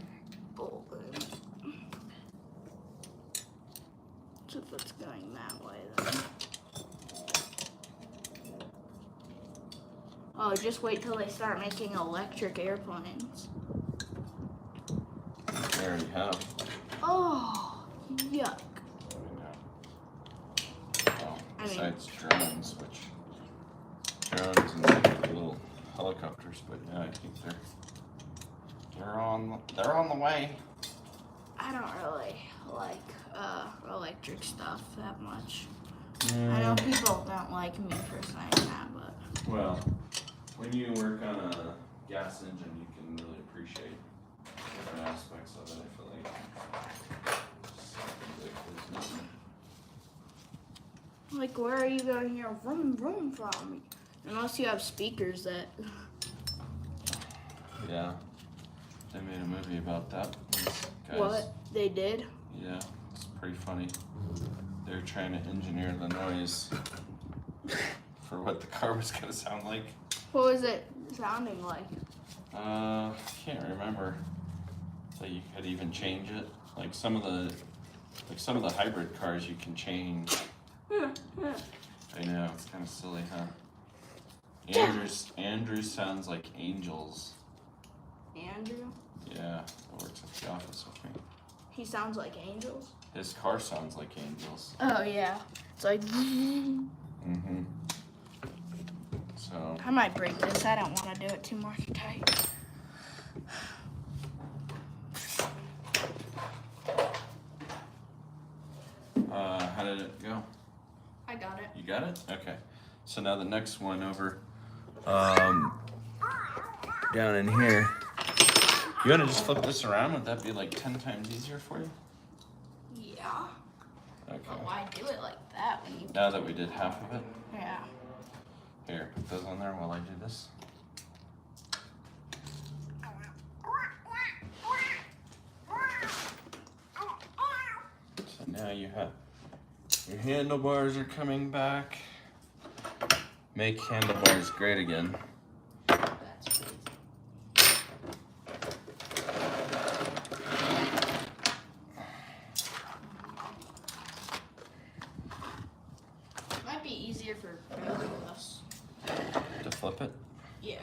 bolt in. So if it's going that way then. Oh, just wait till they start making electric airplanes. They already have. Oh, yuck. Well, besides drones, which drones and like little helicopters, but yeah, I think they're on the way. I don't really like electric stuff that much. I know people don't like me for saying that, but well, when you work on a gas engine, you can really appreciate different aspects of it. I feel like like where are you going to hear vroom vroom from? Unless you have speakers that. yeah, they made a movie about that. These guys, What they did? yeah, it's pretty funny. They're trying to engineer the noise for what the car was gonna sound like. What was it sounding like? Can't remember. So you could even change it. Like some of the hybrid cars you can change. I know, it's kind of silly, huh? Andrew sounds like angels. Andrew? Yeah, that works at the office with me. He sounds like angels? His car sounds like angels. Oh yeah. It's like Mm-hmm. So I might break this. I don't want to do it too much tight. how did it go? I got it. You got it? Okay. So now the next one over down in here. You want to just flip this around? Would that be like 10 times easier for you? Yeah. Okay. But why do it like that when you? Now that we did half of it, Yeah. here, put those on there while I do this. So now you have your handlebars are coming back. Make handlebars great again. That's crazy. Might be easier for both of us. To flip it. Yeah.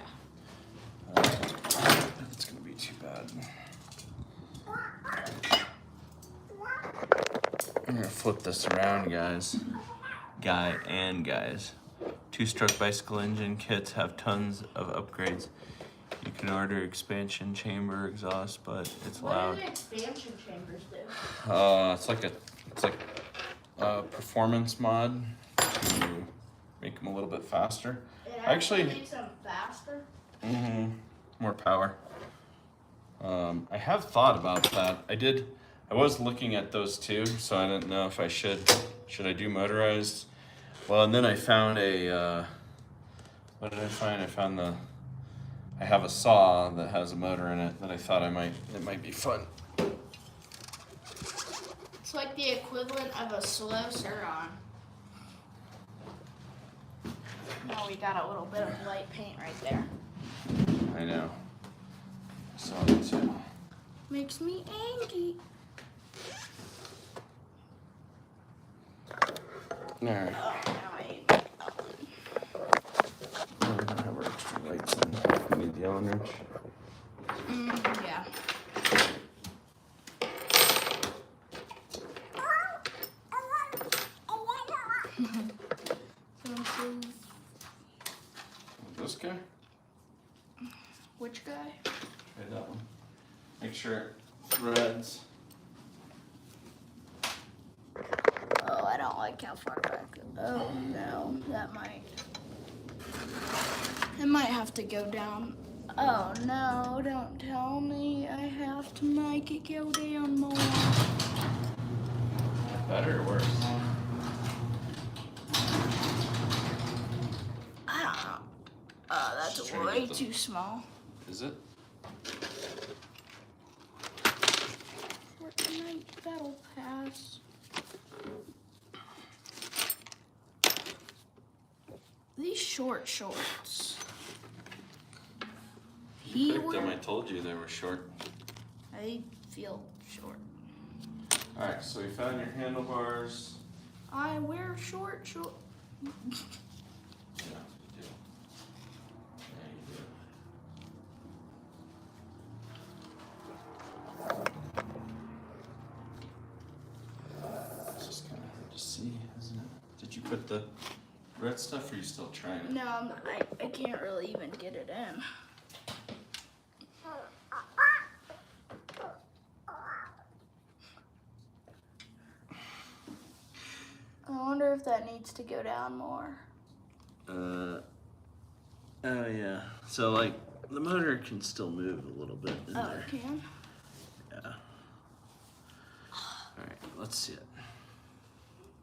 gonna be too bad. I'm gonna flip this around, guys. Guys. Two-stroke bicycle engine kits have tons of upgrades. You can order expansion chamber exhaust, but it's loud. What do the expansion chambers do? It's like a performance mod to make them a little bit faster. It actually makes them faster? Mm-hmm. More power. I have thought about that. I was looking at those too, so I didn't know if I should I do motorized. Well, and then I found what did I find? I have a saw that has a motor in it that I thought it might be fun. It's like the equivalent of a slow Suron. Oh, we got a little bit of light paint right there. I know. I saw that too. Makes me angry. All right. Oh, now I ate We don't have our extra lights in. We need the Allen wrench. yeah. This guy? Which guy? Try that one. Make sure it threads. Oh, I don't like how far back. Oh no, it might have to go down. Oh no, don't tell me I have to make it go down more. Better or worse? I don't know. That's Just trying to way get the- too small. Is it? That'll pass. These shorts. Picked them. I told you they were short. I feel short. All right, so we found your handlebars. I wear short. Yeah, you do. Yeah, you do. It's just kind of hard to see, isn't it? Did you put the red stuff, or are you still trying it? No, I can't really even get it in. I wonder if that needs to go down more. Oh yeah. So like the motor can still move a little bit in Oh, there. it can? Yeah. All right, let's see it.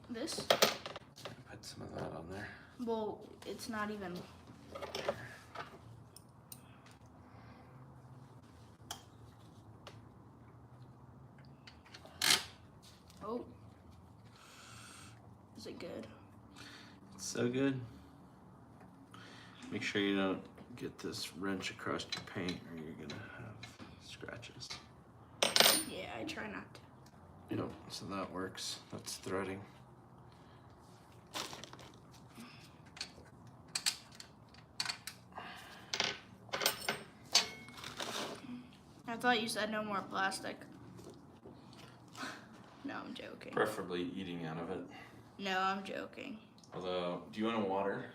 This? Put some of that on there. Well, it's not even. Oh. Is it good? It's so good. Make sure you don't get this wrench across your paint or you're gonna have scratches. Yeah, I try not to. Yep, so that works. That's threading. I thought you said no more plastic. No, I'm joking. Preferably eating out of it. No, I'm joking. Although, do you want a water?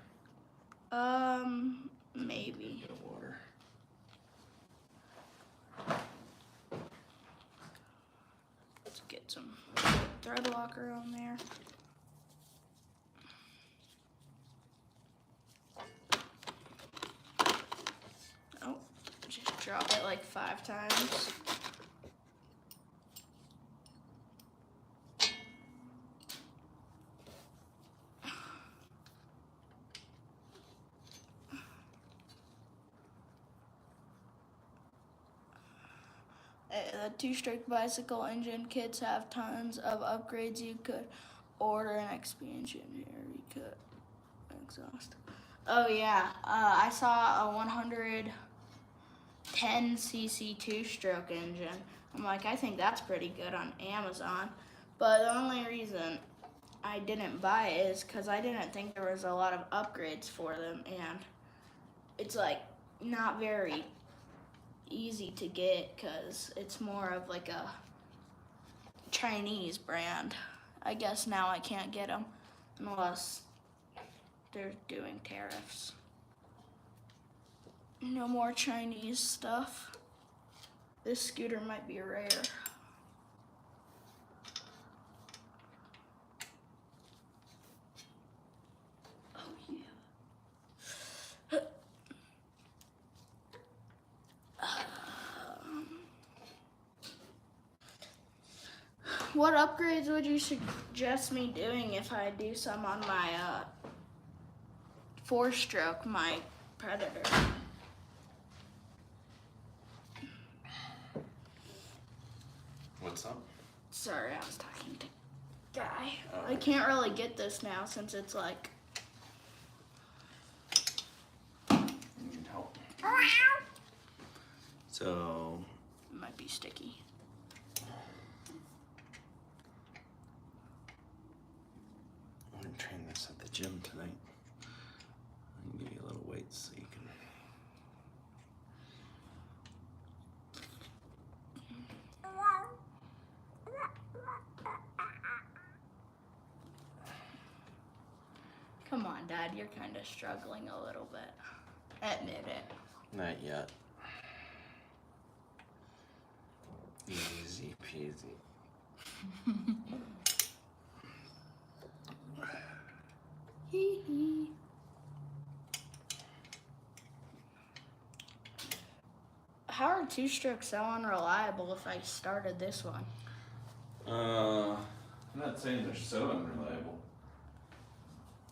Maybe. Get a water. Let's get some thread locker on there. Oh, just drop it like 5 times. The two-stroke bicycle engine kits have tons of upgrades. You could order an expansion here. You could exhaust. Oh yeah, I saw a 110cc two-stroke engine. I'm like, I think that's pretty good on Amazon. But the only reason I didn't buy it is because I didn't think there was a lot of upgrades for them, and it's like not very easy to get because it's more of like a Chinese brand. I guess now I can't get them unless they're doing tariffs. No more Chinese stuff. This scooter might be rare. Oh yeah. What upgrades would you suggest me doing if I do some on my 4-stroke, my Predator? What's up? Sorry, I was talking to Guy. Oh. I can't really get this now since it's like. You need help. So. It might be sticky. I'm gonna train this at the gym tonight. I can give you a little weight so you can. Come on, Dad, you're kind of struggling a little bit. Admit it. Not yet. Easy peasy. Hee hee. How are 2-strokes so unreliable if I started this one? I'm not saying they're so unreliable.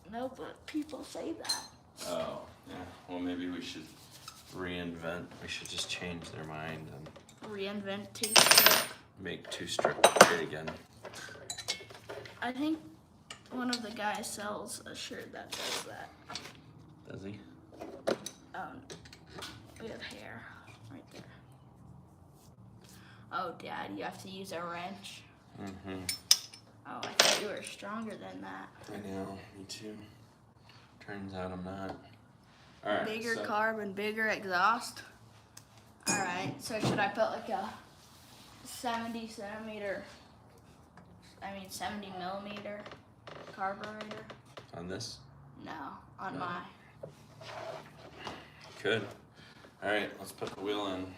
No, but people say that. Oh, yeah. Well, maybe we should reinvent. We should just change their mind and Reinvent 2-stroke. make 2-stroke great again. I think one of the guys sells a shirt that does that. Does he? We have hair right there. Oh, Dad, you have to use a wrench. Mm-hmm. Oh, I thought you were stronger than that. I know, me too. Turns out I'm not. All right. Bigger so, carb and bigger exhaust. All right, so should I put like a 70 millimeter carburetor? On this? No, on No. my. Could. All right, let's put the wheel in.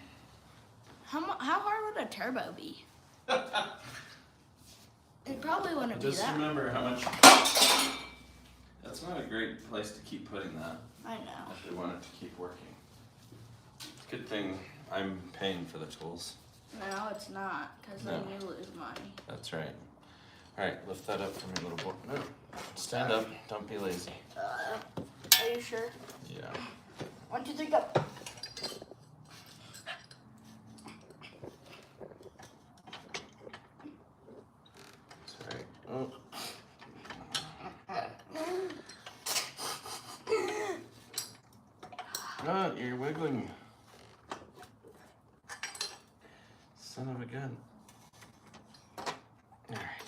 How hard would a turbo be? It probably wouldn't be Just that. remember how much. That's not a great place to keep putting that. I know. If we want it to keep working. Good thing I'm paying for the tools. No, it's not, because then you lose money. That's right. All right, lift that up for me, little boy. No, stand up. Don't be lazy. Are you sure? Yeah. 1, 2, 3, go. Sorry. Oh. Oh, you're wiggling. Son of a gun. All right.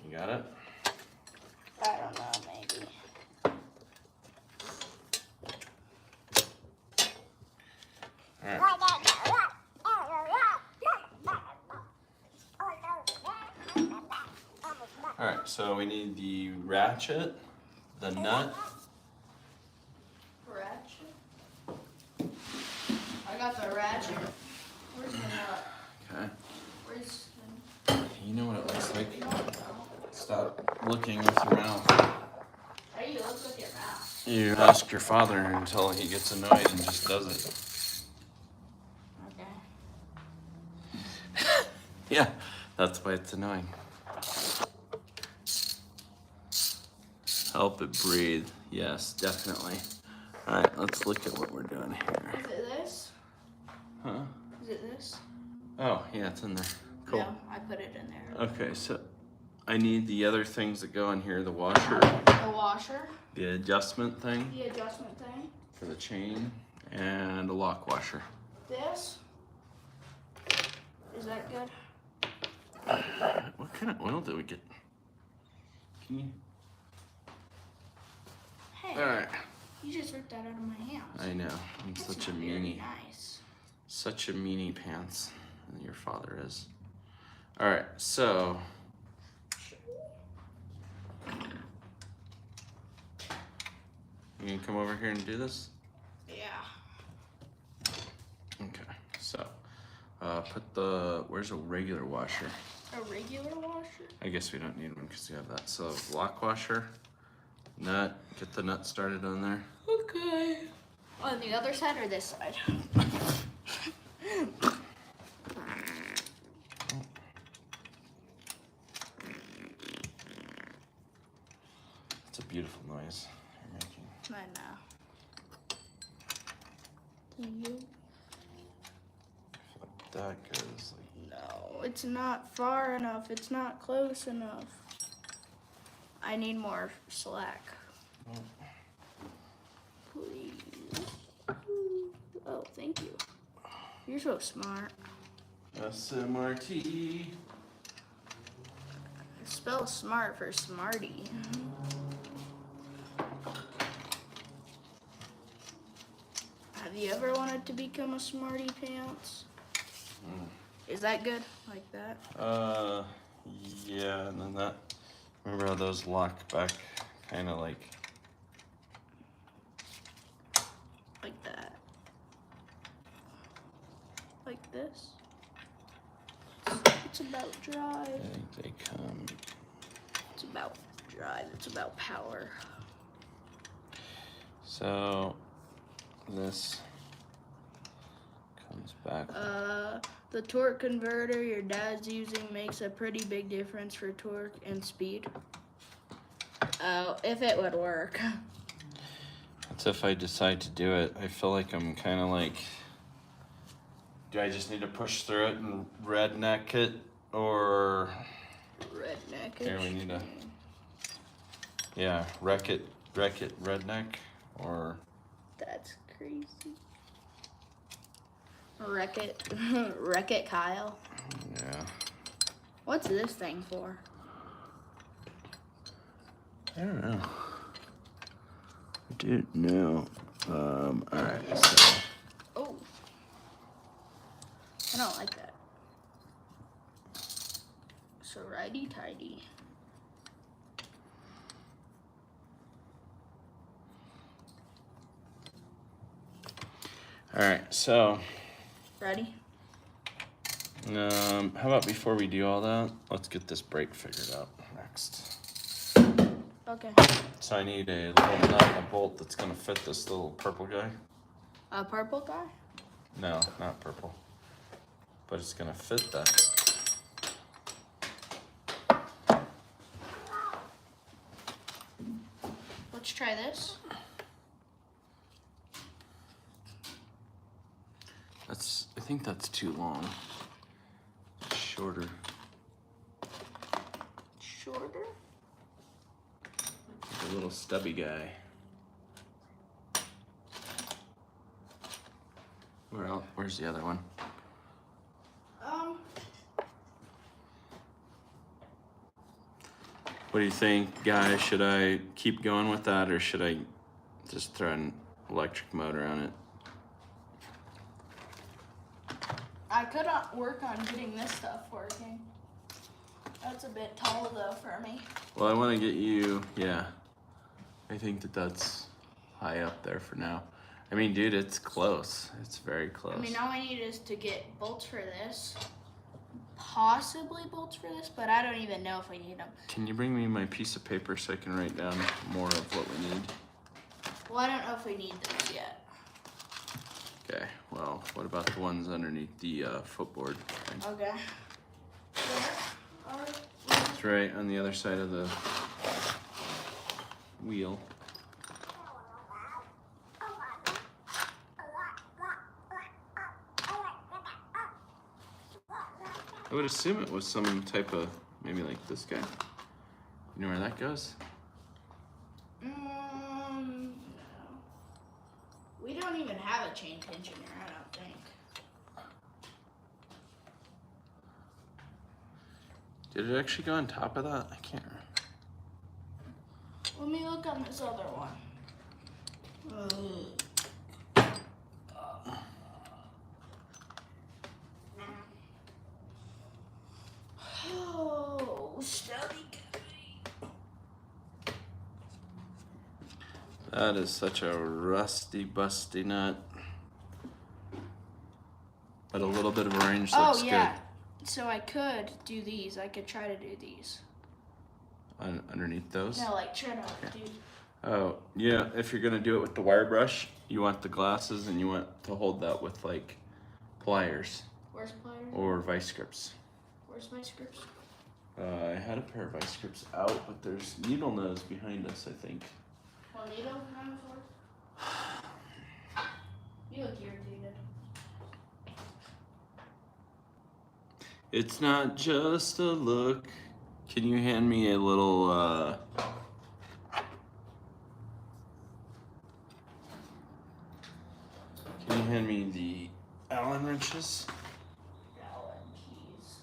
You got it? I don't know, maybe. All right. All right, so we need the ratchet, the nut. Ratchet? I got the ratchet. Where's the nut? Okay. Where's You know what it looks like. the nut? Stop looking with your mouth. How do you look with your mouth? You ask your father until he gets annoyed and just does it. Okay. Yeah, that's why it's annoying. Help it breathe. Yes, definitely. All right, let's look at what we're doing here. Is it this? Huh? Is it this? Oh, yeah, it's in there. Cool. No, I put it in there. Okay, so I need the other things that go in here, the washer, The washer, the adjustment thing the adjustment thing, for the chain, and a lock washer. this. Is that good? What kind of oil did we get? Can you? Hey. All right. You just ripped that out of my hands. I know. I'm That's such a not very meanie. nice. Such a meanie pants. Your father is. All right, so. You gonna come over here and do this? Yeah. Okay, so where's a regular washer? A regular washer? I guess we don't need one because we have that. So lock washer, nut, get the nut started on there. Okay. On the other side or this side? It's a beautiful noise you're making. I know. Do you? That goes like. No, it's not far enough. It's not close enough. I need more slack. Oh. Please. Oh, thank you. You're so smart. SMRT. Spell smart for smarty. Have you ever wanted to become a smarty pants? Is that good? Like that? Yeah, and then that. Remember how those lock back, kind of like. Like that. Like this. It's about I drive. think they come. It's about drive. It's about power. So this comes back. The torque converter your dad's using makes a pretty big difference for torque and speed. Oh, if it would work. That's if I decide to do it. I feel like I'm kind of like, do I just need to push through it and redneck it, or Redneck. here we need to, yeah, wreck it, redneck, or That's crazy. Wreck it. Wreck it, Kyle. yeah. What's this thing for? I don't know. I didn't know. All right. So. Oh. I don't like that. So righty tighty. All right. So. Ready? How about before we do all that, let's get this brake figured out next. Okay. So I need a little nut and a bolt that's gonna fit this little purple guy. A purple guy? No, not purple. But it's gonna fit that. Let's try this. I think that's too long. Shorter. Shorter? A little stubby guy. Where's the other one? What do you think, guys? Should I keep going with that, or should I just throw an electric motor on it? I could work on getting this stuff working. That's a bit tall though for me. Well, I want to get you, yeah. I think that's high up there for now. I mean, dude, it's close. It's very close. I mean, all I need is to get bolts for this. Possibly bolts for this, but I don't even know if we need them. Can you bring me my piece of paper so I can write down more of what we need? Well, I don't know if we need those yet. Okay, well, what about the ones underneath the footboard? Okay. It's right on the other side of the wheel. I would assume it was some type of, maybe like this guy. You know where that goes? No. We don't even have a chain tensioner, I don't think. Did it actually go on top of that? I can't remember. Let me look on this other one. Oh, study. That is such a rusty, busty nut. But a little bit of range looks yeah. So I could do these. I could try to do these. Underneath those? No, like try to do. Oh, yeah, if you're gonna do it with the wire brush, you want the glasses and you want to hold that with like pliers. Where's pliers? Or vice grips. Where's my scripts? I had a pair of vice grips out, but there's needle nose behind us, I think. Well, needle nose. You look irritated. It's not just a look. Can you hand me a little, can you hand me the Allen wrenches? Allen keys.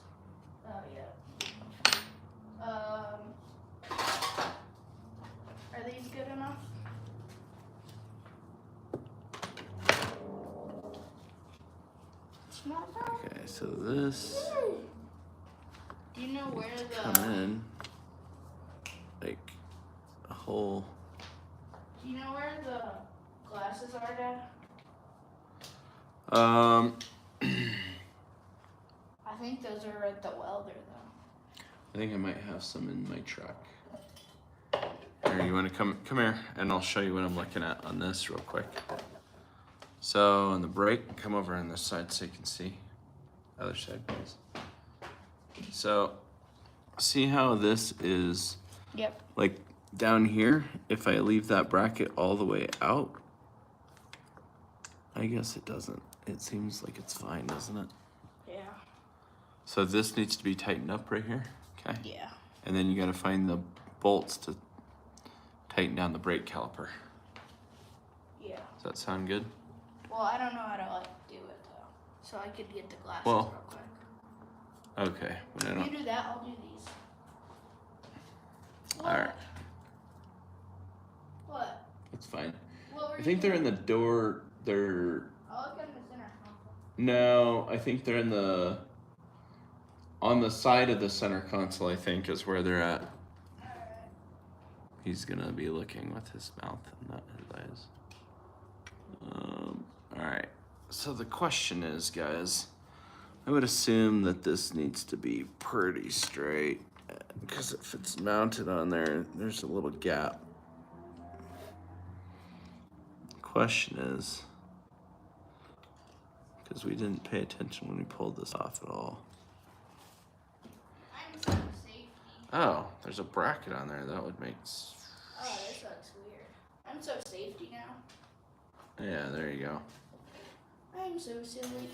Oh, yeah. Are these good enough? It's not bad. Okay, so this Do you know where come in like a hole. Do you know where the glasses are, Dad? I think those are at the welder, though. I think I might have some in my truck. Here, you want to come here, and I'll show you what I'm looking at on this real quick. So on the brake, come over on this side so you can see. Other side, please. So, see how this is Yep. like down here? If I leave that bracket all the way out, I guess it doesn't. It seems like it's fine, doesn't it? Yeah. So this needs to be tightened up right here, okay? Yeah. And then you gotta find the bolts to tighten down the brake caliper. Yeah. Does that sound good? Well, I don't know how to do it though, so I could get the glasses Well, real quick. Okay, but I You don't. do that, I'll do these. All right, What? that's fine. What were I think they're in the door. They're I'll look in the center console. no. I think they're in the on the side of the center console. I think is where they're at. Alright. He's gonna be looking with his mouth and not his eyes. All right. So the question is, guys, I would assume that this needs to be pretty straight because if it's mounted on there, there's a little gap. Question is, because we didn't pay attention when we pulled this off at all. I'm so safety. Oh, there's a bracket on there. That would make. Oh, this looks weird. I'm so safety now. Yeah, there you go. I'm so silly.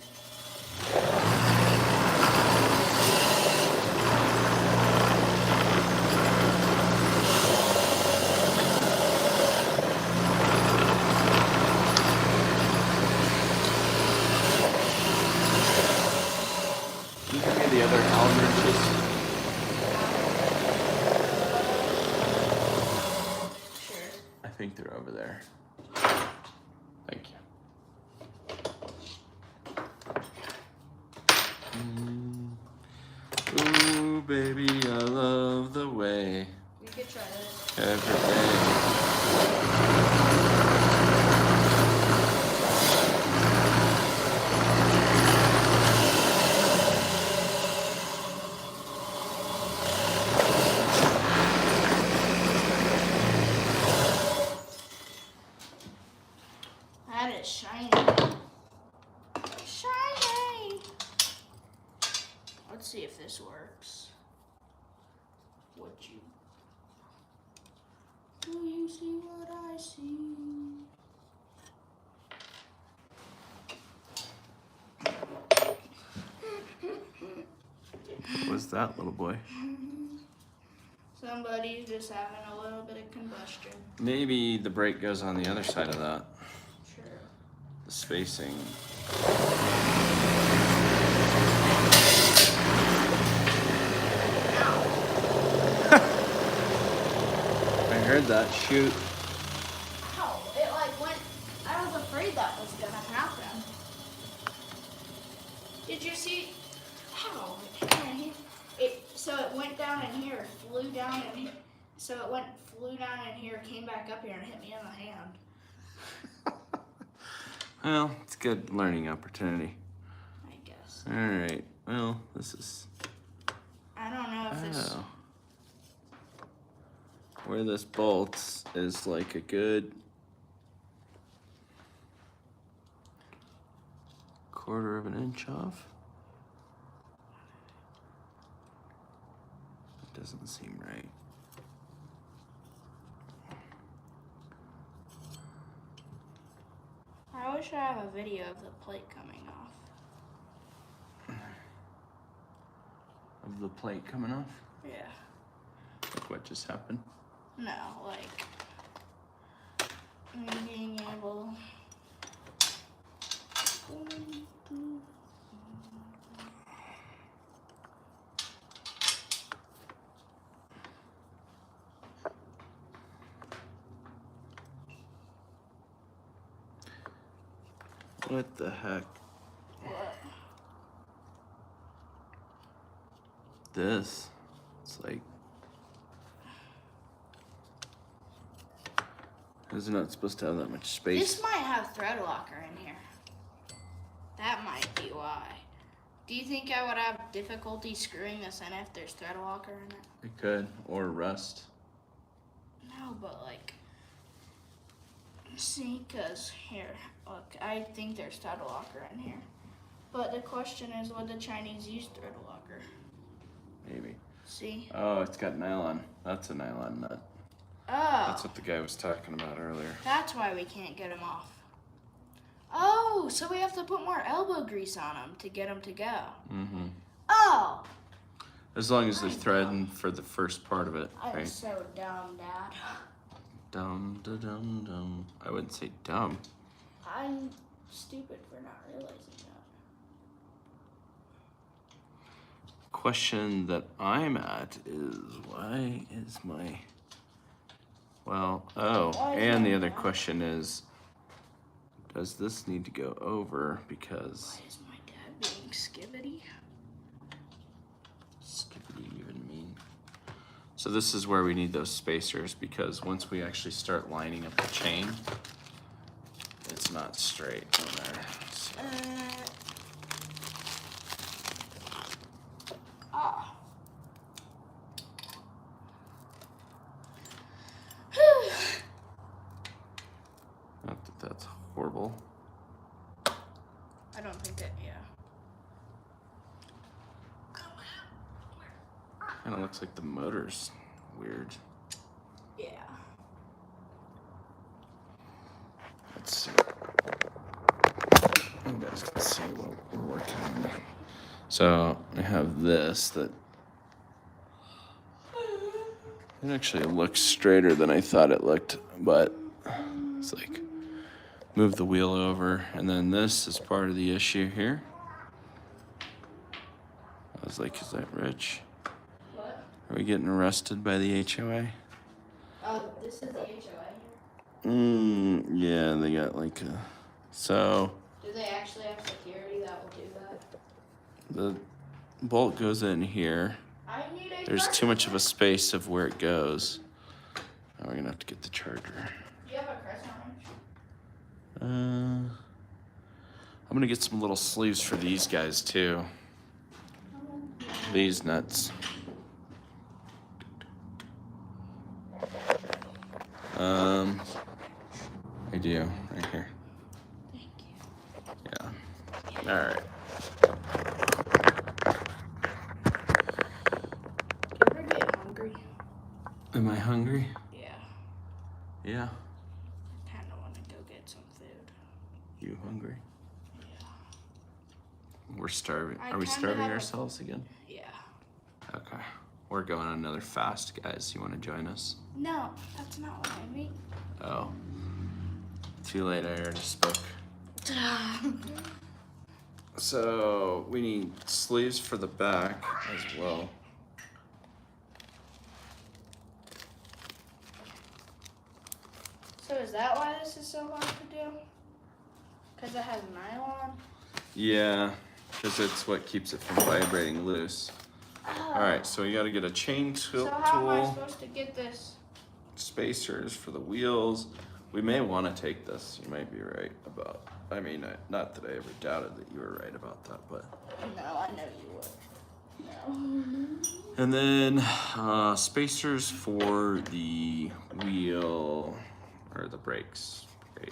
Can you give me the other Allen wrenches? Sure. I think they're over there. Thank you. Ooh, baby, I love the way We could try this. every day. That is shiny. Shiny! Let's see if this works. Would you? Do you see what I see? What's that, little boy? Somebody's just having a little bit of combustion. Maybe the brake goes on the other side of that. Sure. The spacing. I heard that. Shoot. Ow! It like went gonna happen. Did you see how so it went down in here, flew down in here. So it flew down in here, came back up here and hit me in the hand. Well, it's a good learning opportunity. I guess. All right. Well, this is. I don't know if this. Where this bolts is like a good 1/4 of an inch off. It doesn't seem right. I wish I have a video of the plate coming off. Of the plate coming off? Yeah. Like what just happened? No, like me being able. What the heck? What? This. It's like. It's not supposed to have that much space. This might have thread locker in here. That might be why. Do you think I would have difficulty screwing this in if there's thread locker in it? It could, or rust. No, but like, see, cause here, look, I think there's thread locker in here. But the question is, would the Chinese use thread locker? Maybe. See? Oh, it's got nylon. That's a nylon nut. Oh. That's what the guy was talking about earlier. That's why we can't get them off. Oh, so we have to put more elbow grease on them to get them to go. Mm-hmm. Oh. As long as they're threading for the first part of it, I'm right? so dumb, Dad. Dumb, da dum, dum. I wouldn't say dumb. I'm stupid for not realizing that. Question that I'm at is why is my... Well, and the other question is, does this need to go over because... Why is my dad being skibbity? Skibbity even mean? So this is where we need those spacers because once we actually start lining up the chain, it's not straight on there. So. Not that that's horrible. I don't think that, yeah. Kind of looks like the motor's weird. Yeah. Let's see. You guys can see what we're working on. So I have this that it actually looks straighter than I thought it looked, but it's like move the wheel over, and then this is part of the issue here. I was like, is that Rich? What? Are we getting arrested by the HOA? Oh, this is the HOA here? Yeah, they got like a... So... Do they actually have security that will do that? The bolt goes in here. I need a There's charger. too much of a space of where it goes. Now we're gonna have to get the charger. Do you have a crescent wrench? I'm gonna get some little sleeves for these guys too. These nuts. I do, right here. Thank you. Yeah. All right. Do you ever get hungry? Am I hungry? Yeah. Yeah. I kind of want to go get some food. You hungry? Yeah. We're starving. I Are we kinda starving have a- ourselves again? Yeah. Okay. We're going on another fast, guys. You want to join us? No, that's not what I mean. Oh. Too late, I already spoke. So, we need sleeves for the back as well. So is that why this is so hard to do? Because it has nylon? Yeah, because it's what keeps it from vibrating loose. Oh. Alright, so you gotta get a chain tool. So how am I supposed to get this? Spacers for the wheels. We may want to take this. You might be right about. I mean, not that I ever doubted that you were right about that, but. No, I know you would. No. And then spacers for the wheel or the brakes. Brake.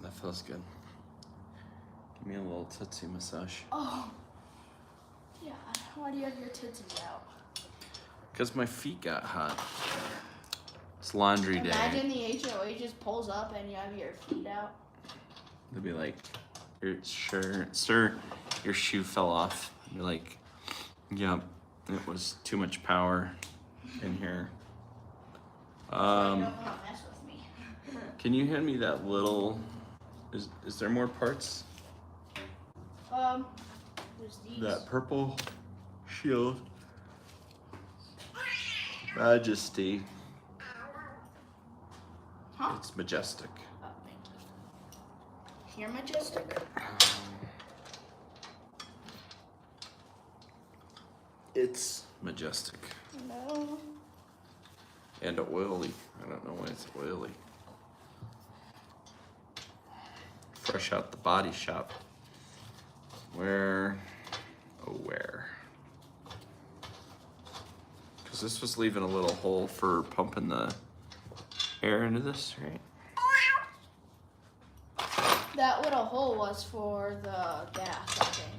That feels good. Give me a little tootsie massage. Oh. Yeah, why do you have your tootsies out? Because my feet got hot. It's laundry day. Imagine the HOA just pulls up and you have your feet out. They'll be like, sir, your shoe fell off. You're like, yep, it was too much power in here. You don't want to mess with me. Can you hand me that little, is there more parts? There's these. That purple shield. Majesty. Huh? It's majestic. Oh, thank you. You're majestic? It's majestic. No. And oily. I don't know why it's oily. Fresh out the body shop. Where? Because this was leaving a little hole for pumping the air into this, right? That little hole was for the gas, I think.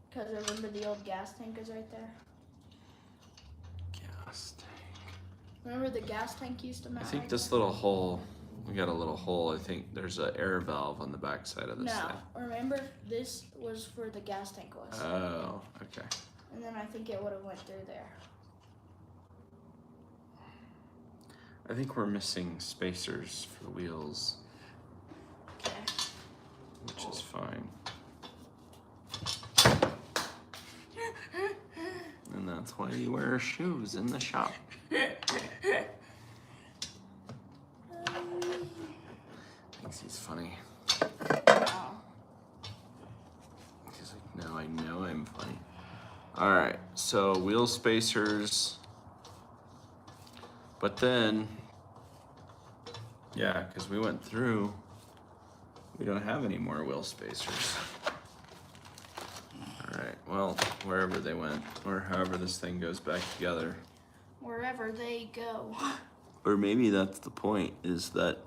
Because remember the old gas tank is right there? Gas tank. Remember the gas tank used to mount? I think right this there? little hole, we got a little hole. I think there's an air valve on the back side of this No, thing. remember this was for the gas tank was. Oh, okay. And then I think it would have went through there. I think we're missing spacers for the wheels, Okay. which is fine. And that's why you wear shoes in the shop. Thinks he's funny. Oh. He's like, no, I know I'm funny. All right, so wheel spacers. But then, yeah, because we went through, we don't have any more wheel spacers. All right, well, wherever they went, or however this thing goes back together. Wherever they go. Or maybe that's the point, is that,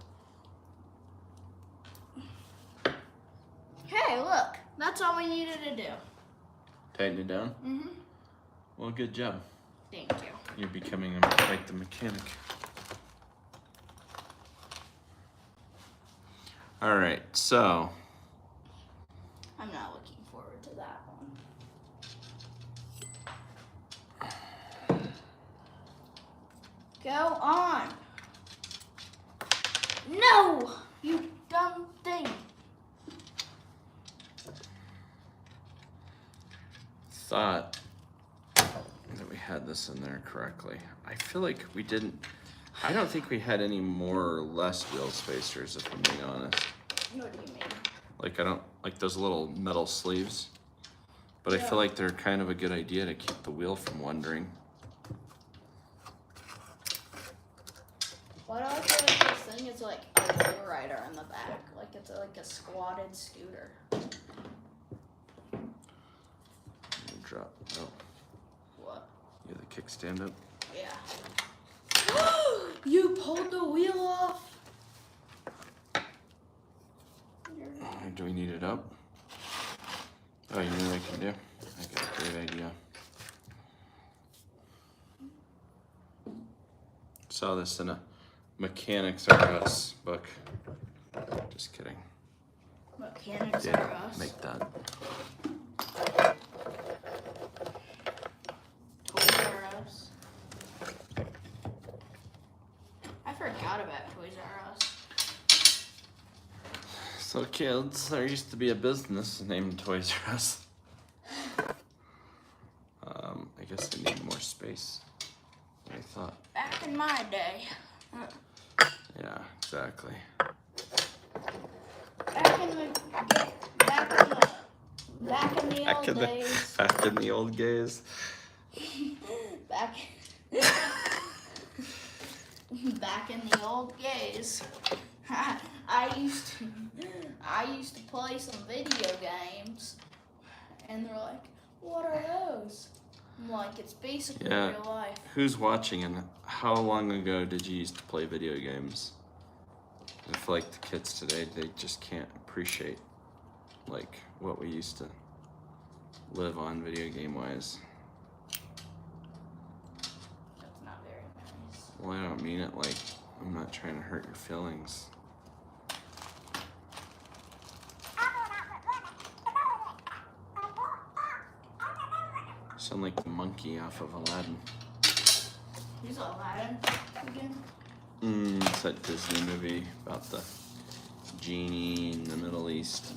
Hey, look. That's all we needed to do. tighten it down? Mm-hmm. Well, good job. Thank you. You're becoming quite the mechanic. All right, so I'm not looking forward to that one. Go on. No, you dumb thing. thought that we had this in there correctly. I feel like we didn't. I don't think we had any more or less wheel spacers, if I'm being honest. What do you mean? Like, I don't like those little metal sleeves, but I feel like they're kind of a good idea to keep the wheel from wandering. Why do I feel like this thing is like a lowrider in the back? Like it's like a squatted scooter. Drop. Oh, What? you have the kickstand up. Yeah. You pulled the wheel off. Do we need it up? Oh, you know what I can do? I got a great idea. Saw this in a Mechanics R Us book. Just kidding. Mechanics Did R Us. make that. Toys R Us. I forgot about Toys R Us. So kids, there used to be a business named Toys R Us. I guess I need more space. thought. Back in my day. Yeah, exactly. Back in the old days. Back in the old days. Back in the old days. I used to play some video games, and they're like, "What are those?" I'm like, "It's basically real life." Who's watching, and how long ago did you used to play video games? I feel like the kids today, they just can't appreciate like what we used to live on video game wise. That's not very nice. Well, I don't mean it like I'm not trying to hurt your feelings. Sound like the monkey off of Aladdin. Who's Aladdin again? It's that Disney movie about the genie in the Middle East.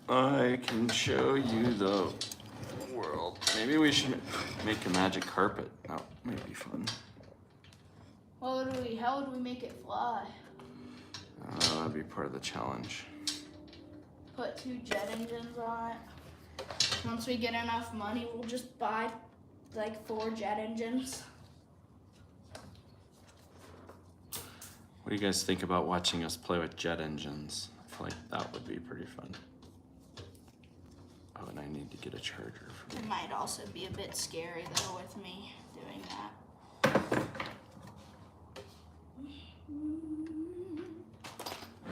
I can show you the world. Maybe we should make a magic carpet. That might be fun. How would we make it fly? That'd be part of the challenge. Put 2 jet engines on it. Once we get enough money, we'll just buy like 4 jet engines. What do you guys think about watching us play with jet engines? I feel like that would be pretty fun. Oh, and I need to get a charger for It me. might also be a bit scary though with me doing that.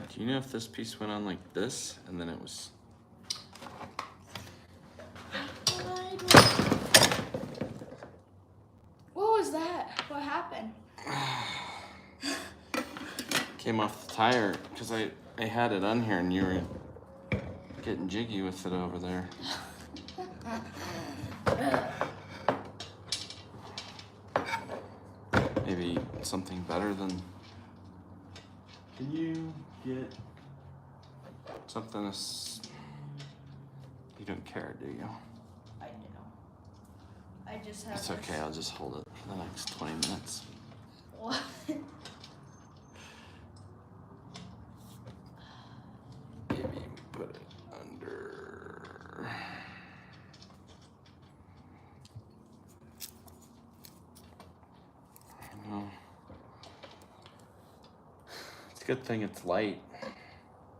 Do you know if this piece went on like this and then it was... What was that? What happened? Came off the tire because I had it on here and you were getting jiggy with it over there. Maybe something better than... Can you get something that's... You don't care, do you? I do. I just have It's okay, I'll just hold it for the next 20 minutes. What? Maybe put it under... I know. It's a good thing it's light.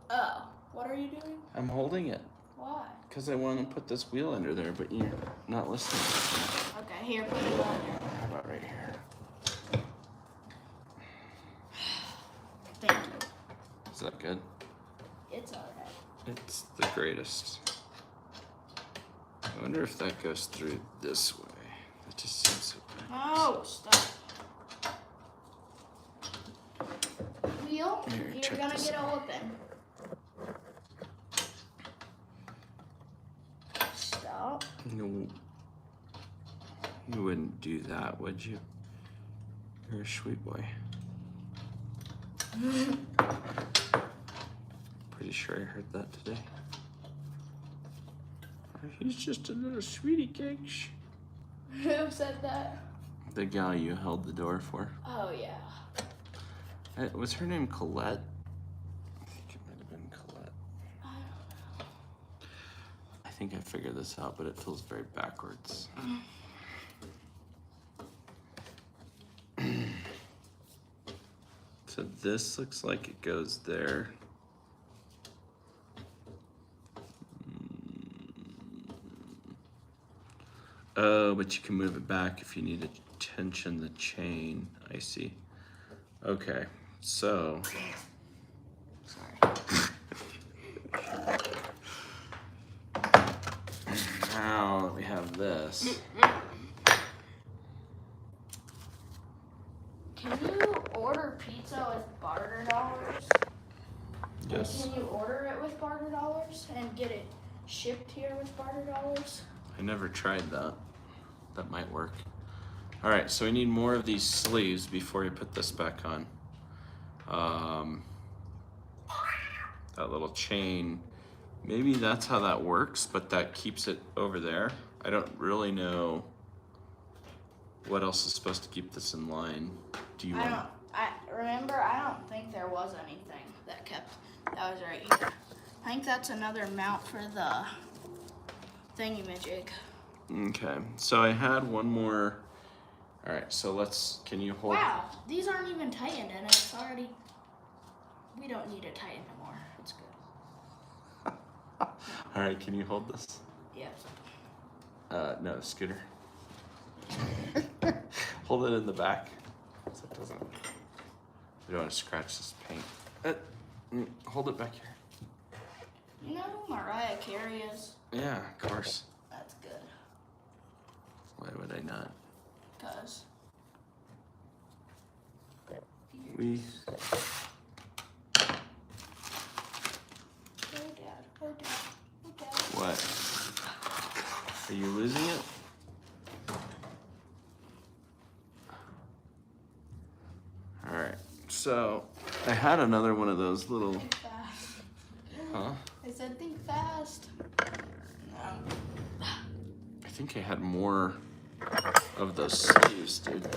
Oh, what are you doing? I'm holding it. Why? Because I want to put this wheel under there, but you're not listening. Okay, here, put it under. How about right here? Thank you. Is that good? It's alright. It's the greatest. I wonder if that goes through this way. That just seems so bad. Oh, stop. Wheel, Here, you're check gonna this get a out. whooping. Stop. No, you wouldn't do that, would you? You're a sweet boy. Pretty sure I heard that today. He's just a little sweetie cake. Who said that? The gal you held the door for. Oh, yeah. Was her name Colette? I think it might have been Colette. I don't know. I think I figured this out, but it feels very backwards. So this looks like it goes there. Oh, but you can move it back if you need to tension the chain. I see. Okay, so. Sorry. Now that we have this. Can you order pizza with barter dollars? Yes. Can you order it with barter dollars and get it shipped here with barter dollars? I never tried that. That might work. All right, so we need more of these sleeves before we put this back on. That little chain Maybe that's how that works, but that keeps it over there. I don't really know what else is supposed to keep this in line. Do you want? I don't think there was anything that was right here. I think that's another mount for the thingy-majig. Okay, so I had one more. All right, so can you hold? Wow, these aren't even tightened and it's already, we don't need to tighten anymore. It's good. All right, can you hold this? Yeah. No, the scooter. Hold it in the back so it doesn't. We don't want to scratch this paint. Hold it back here. You know who Mariah Carey is? Yeah, of course. That's good. Why would I not? Cause We. Oh dad. What? Are you losing it? All right. So I had another one of those little. Think fast. Huh? I said think fast. No. I think I had more of those SKUs, dude.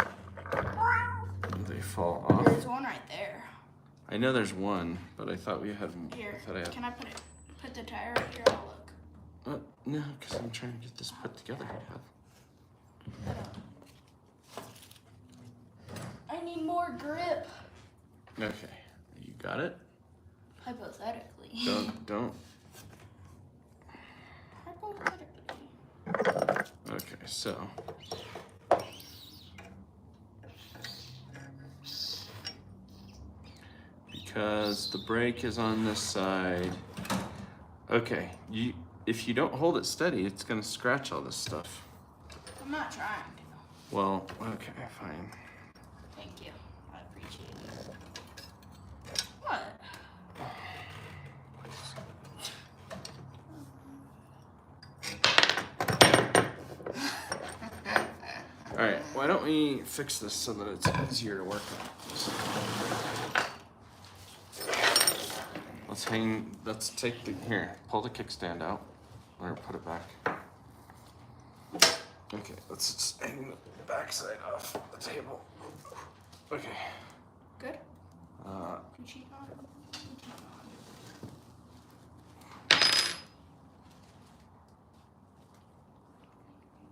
They fall off. There's one right there. I know there's one, but I thought we had. Here, I thought I had. can I put the tire right here? I'll look. No, because I'm trying to get this put together. I need more grip. Okay, you got it. Hypothetically. Don't. Hypothetically. Okay, so. Because the brake is on this side. Okay, if you don't hold it steady, it's gonna scratch all this stuff. I'm not trying to. Well, okay, fine. Thank you. I appreciate it. What? All right, why don't we fix this so that it's easier to work on? Let's take here, pull the kickstand out, or put it back. Okay, let's just hang the backside off the table. Okay. Good? Cheat on.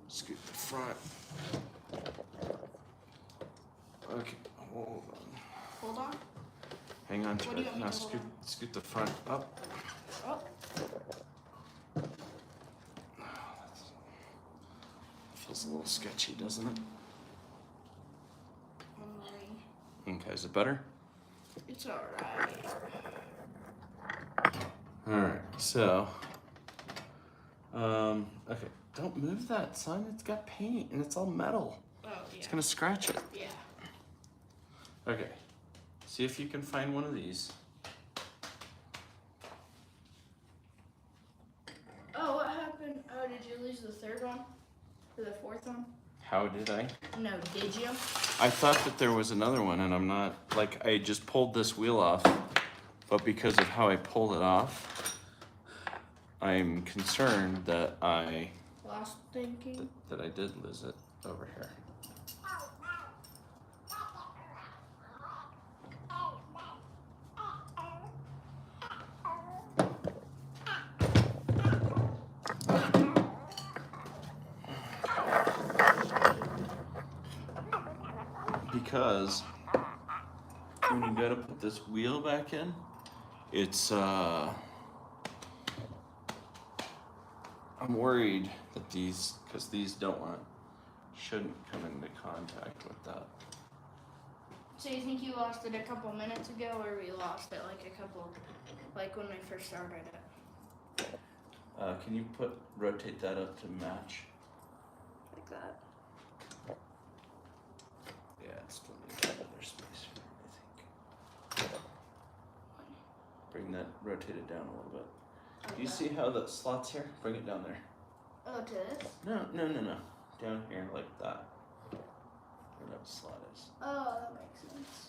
Scoot the front. Okay, hold on. Hold on. Hang on to What do you it. want me Now to hold on? scoot the front up. Oh. Feels a little sketchy, doesn't it? Okay, is it better? It's alright. Alright, so okay, don't move that, son. It's got paint and it's all metal. Oh, yeah. It's gonna scratch it. Yeah. Okay, see if you can find one of these. Oh, what happened? Oh, did you lose the third one? Or the fourth one? How did I? No, did you? I thought that there was another one, and I'm not, like, I just pulled this wheel off, but because of how I pulled it off, I'm concerned that I Lost thinking. that I did lose it over here. Because when you gotta put this wheel back in, it's I'm worried that because these shouldn't come into contact with that. So you think you lost it a couple minutes ago, or we lost it like when we first started it? Can you rotate that up to match? Like that. Yeah, it's still needs another space for it, I think. Bring that, rotate it down a little bit. Do you see how the slot's here? Bring it down there. Oh, to this? No. Down here, like that. Where that slot is. Oh, that makes sense.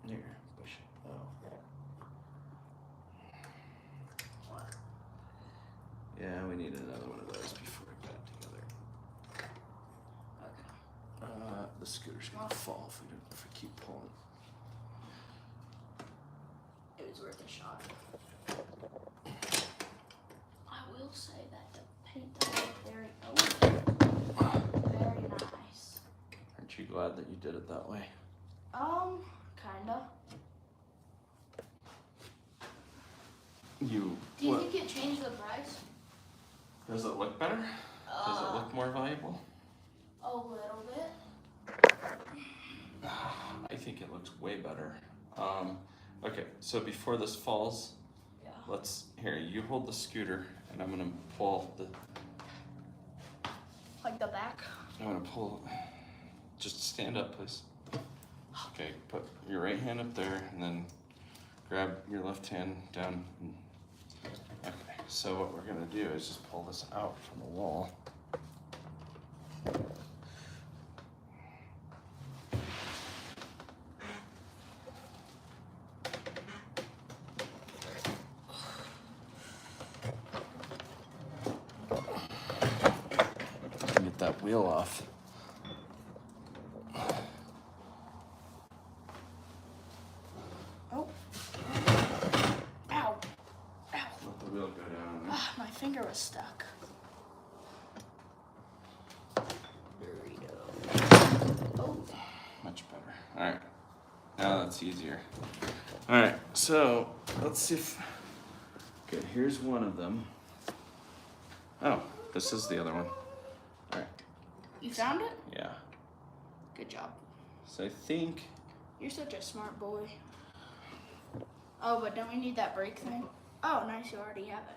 Here, push it. Oh. Yeah, we need another one of those before we put it together. Okay. The scooter's gonna fall if we keep pulling. It was worth a shot. I will say that the paint does look very very nice. Aren't you glad that you did it that way? Kinda. Do you think it changed the price? Does it look better? Does it look more valuable? A little bit. I think it looks way better. Okay, so before this falls, Yeah. You hold the scooter and I'm gonna pull Like the back? just stand up please. Okay, put your right hand up there and then grab your left hand down. Okay, so what we're gonna do is just pull this out from the wall. Get that wheel off. Oh. Ow. Ow. Let the wheel go down. My finger was stuck. Burrito. Oh. Much better. Alright. Now that's easier. Alright, so let's see if. Okay, here's one of them. Oh, this is the other one. Alright. You found it? Yeah. Good job. So I think. You're such a smart boy. Oh, but don't we need that brake thing? Oh, nice, you already have it.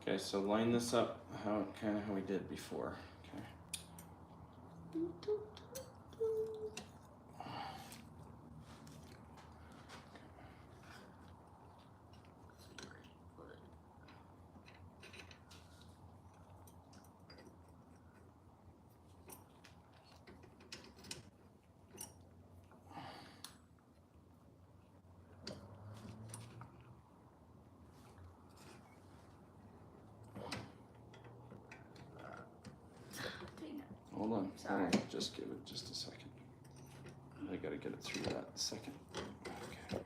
Okay, so line this up how we did before. Okay. Hold on. Sorry. Hold on. Just give it just a second. I gotta get it through that second. Okay.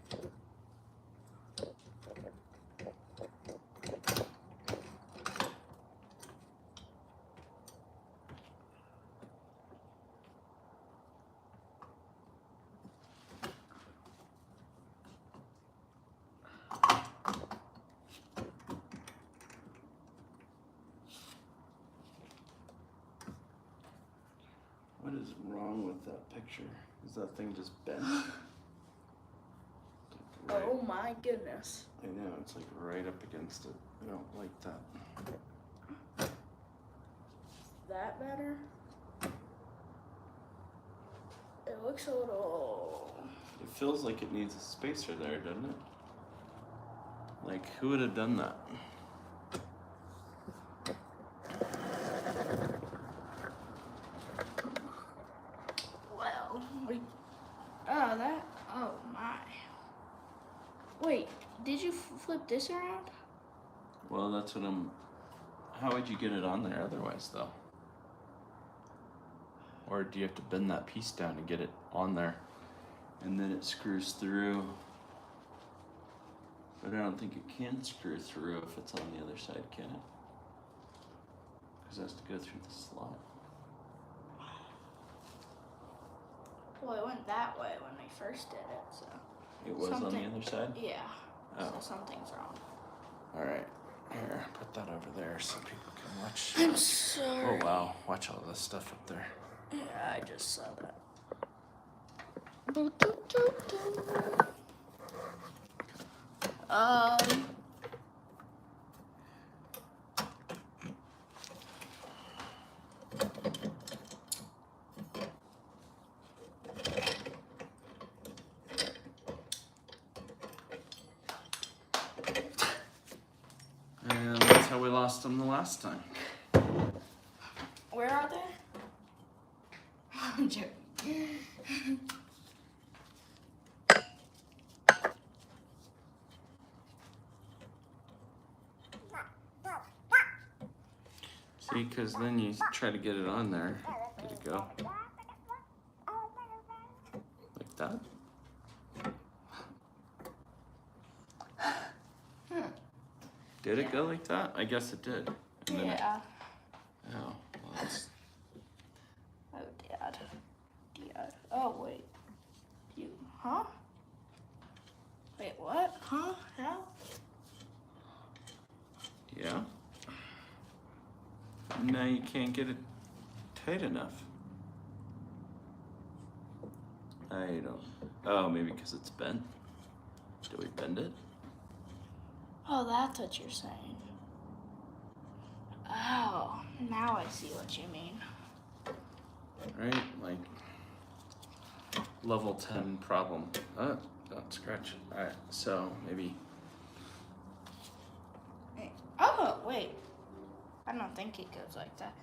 What is wrong with that picture? Is that thing just bent? Right. Oh my goodness. I know, it's like right up against it. I don't like that. That better? It looks a little... It feels like it needs a spacer there, doesn't it? Like, who would have done that? Well, oh my. Wait, did you flip this around? Well, that's what how would you get it on there otherwise, though? Or do you have to bend that piece down to get it on there? And then it screws through. But I don't think it can screw through if it's on the other side, can it? Because it has to go through the slot. Well, it went that way when we first did it, so. It was on the other side? Yeah. Oh. So something's wrong. Alright. Here, put that over there so people can watch. I'm sorry. Oh wow, watch all this stuff up there. Yeah, I just saw that. And that's how we lost them the last time. Where are they? I'm joking. See, because then you try to get it on there. Did it go? Like that? Did it go like that? I guess it did. And then Yeah. Oh, well, that's... Oh, Dad. Dad. Oh, wait. You, huh? Wait, what? Huh? How? Yeah. Now you can't get it tight enough. I don't... Oh, maybe because it's bent? Do we bend it? Oh, that's what you're saying. Oh, now I see what you mean. Right? Like... Level 10 problem. Oh, don't scratch. Alright, so maybe... Oh, wait. I don't think it goes like that.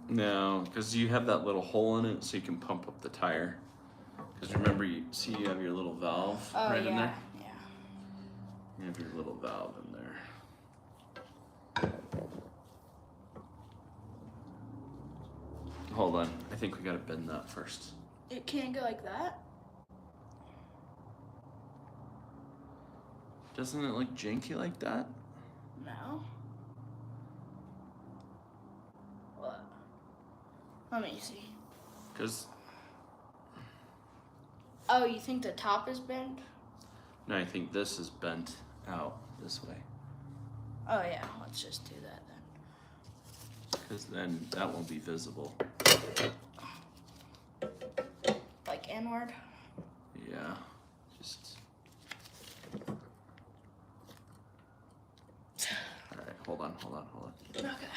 No, because you have that little hole in it so you can pump up the tire. Because remember, you have your little valve right in there? Yeah. You have your little valve in there. Hold on, I think we gotta bend that first. It can't go like that? Doesn't it look janky like that? No. What? Let me see. Because... Oh, you think the top is bent? No, I think this is bent out this way. Oh, yeah. Let's just do that then. Because then that won't be visible. Like inward? Yeah, just... Alright, hold on. Okay.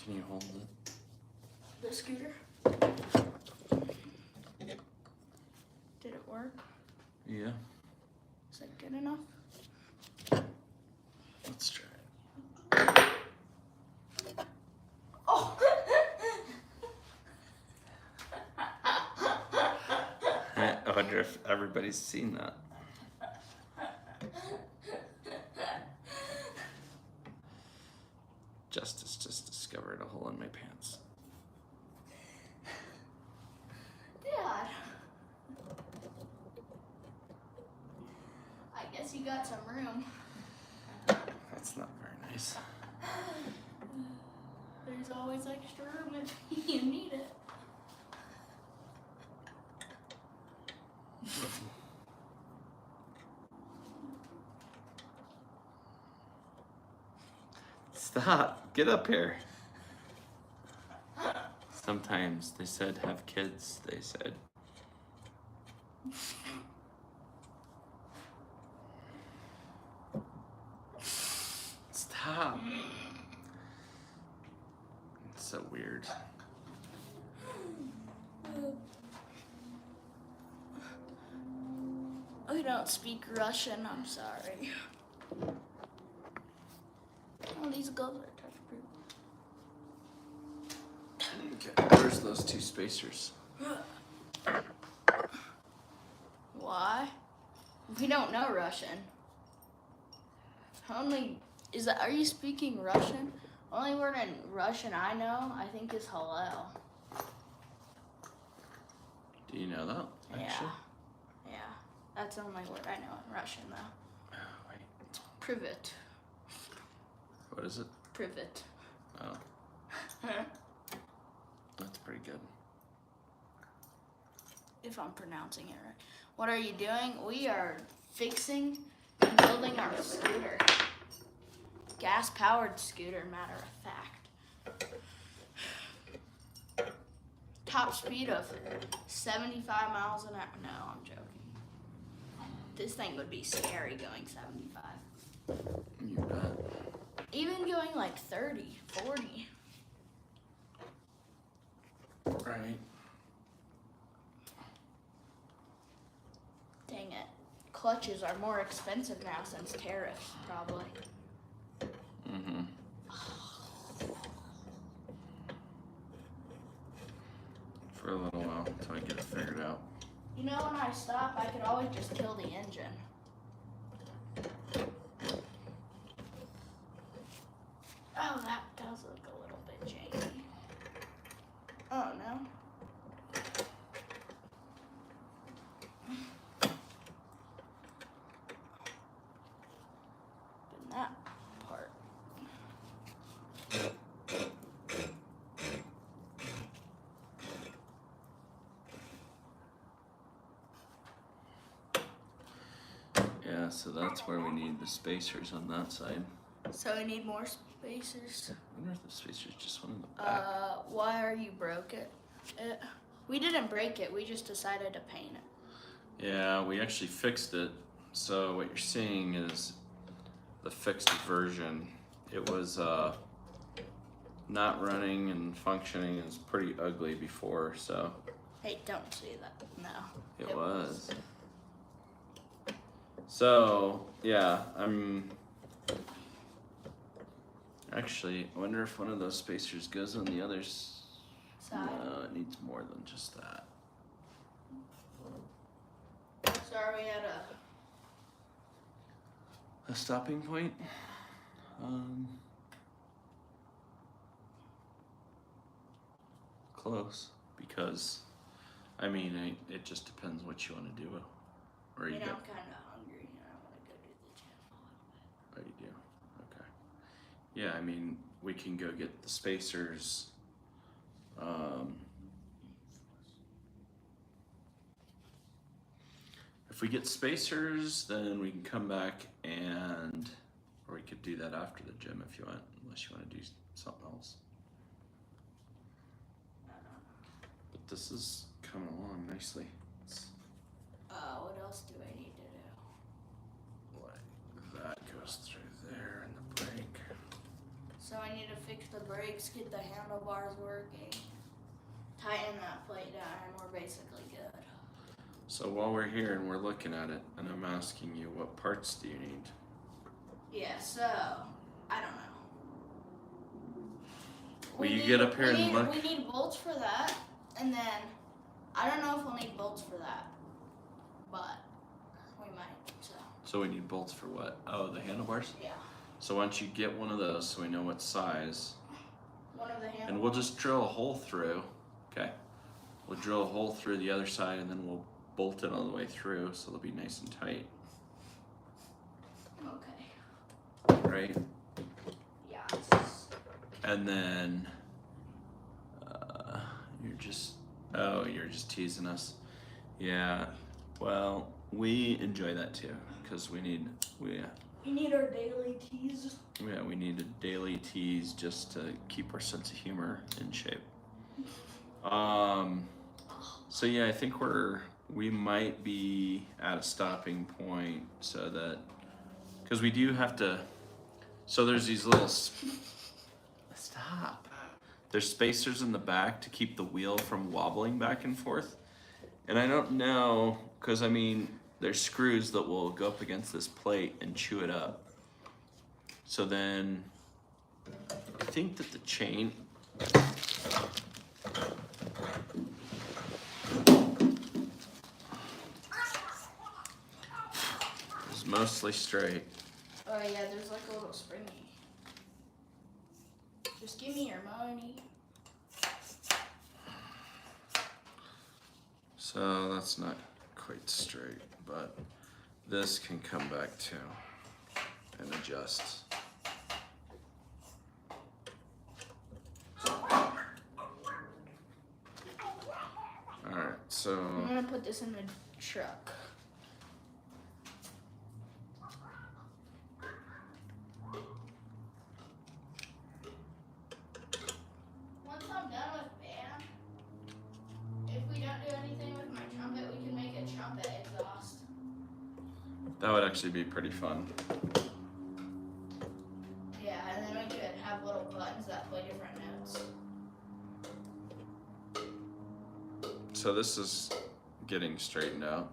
Can you hold it? The scooter? Did it work? Yeah. Is it good enough? Let's try it. Oh! I wonder if everybody's seen that. Justus just discovered a hole in my pants. Dad. I guess you got some room. That's not very nice. There's always extra room if you need it. Stop! Get up here. Sometimes they said have kids, they said. Stop. It's so weird. We don't speak Russian, I'm sorry. Oh, these gloves are touch-proof. Okay, where's those two spacers? Why? We don't know Russian. Are you speaking Russian? Only word in Russian I know, I think, is hello. Do you know that? Actually? Yeah. That's the only word I know in Russian, though. Oh, wait. Privet. What is it? Privet. Oh, that's pretty good. If I'm pronouncing it right. What are you doing? We are fixing and building our scooter. Gas-powered scooter, matter of fact. Top speed of 75 miles an hour. No, I'm joking. This thing would be scary going 75. You bet. Even going like 30, 40. Right. Dang it. clutches are more expensive now since tariffs, probably. Mm-hmm. For a little while until I get it figured out. You know, when I stop, I could always just kill the engine. Oh, that does look a little bit janky. Oh, no. And that part. Yeah, so that's where we need the spacers on that side. So we need more spacers. I wonder if the spacers just went in the back. Why are you broke it? We didn't break it, we just decided to paint it. Yeah, we actually fixed it. So what you're seeing is the fixed version. It was not running and functioning. It was pretty ugly before, so. Hey, don't say that. No. It was. So, yeah, actually, I wonder if one of those spacers goes on the other side. No, it needs more than just that. So are we at A stopping point? Close, because, I mean, it just depends what you want to do. Or you I'm go. kind of hungry and I want to go to the gym a little bit. Oh, you do? Okay. Yeah, I mean, we can go get the spacers. If we get spacers, then we can come back or we could do that after the gym if you want, unless you want to do something else. But this is coming along nicely. What else do I need to do? Like that goes through there and the brake. So I need to fix the brakes, get the handlebars working, tighten that plate down, and we're basically good. So while we're here and we're looking at it, and I'm asking you, what parts do you need? Yeah, so, I don't know. Will you get up here and look? We need bolts for that, and then, I don't know if we'll need bolts for that, but we might, so. So we need bolts for what? Oh, the handlebars? Yeah. So why don't you get one of those so we know what size. One of the handlebars. And we'll just drill a hole through, okay? We'll drill a hole through the other side and then we'll bolt it all the way through so it'll be nice and tight. Okay. Right? Yeah. And then, you're just teasing us. Yeah, well, we enjoy that too, because we need our daily teas. Yeah, we need a daily tease just to keep our sense of humor in shape. So yeah, I think we might be at a stopping point so that, because we do have to, so there's these little, stop. There's spacers in the back to keep the wheel from wobbling back and forth. And I don't know, because I mean, there's screws that will go up against this plate and chew it up. So then, I think that the chain, is mostly straight. Oh yeah, there's like a little springy. Just give me your money. So that's not quite straight, but this can come back too and adjust. Alright, so I'm gonna put this in the truck. Once I'm done with band, if we don't do anything with my trumpet, we can make a trumpet exhaust. that would actually be pretty fun. Yeah, and then we could have little buttons that play different notes. So this is getting straightened out.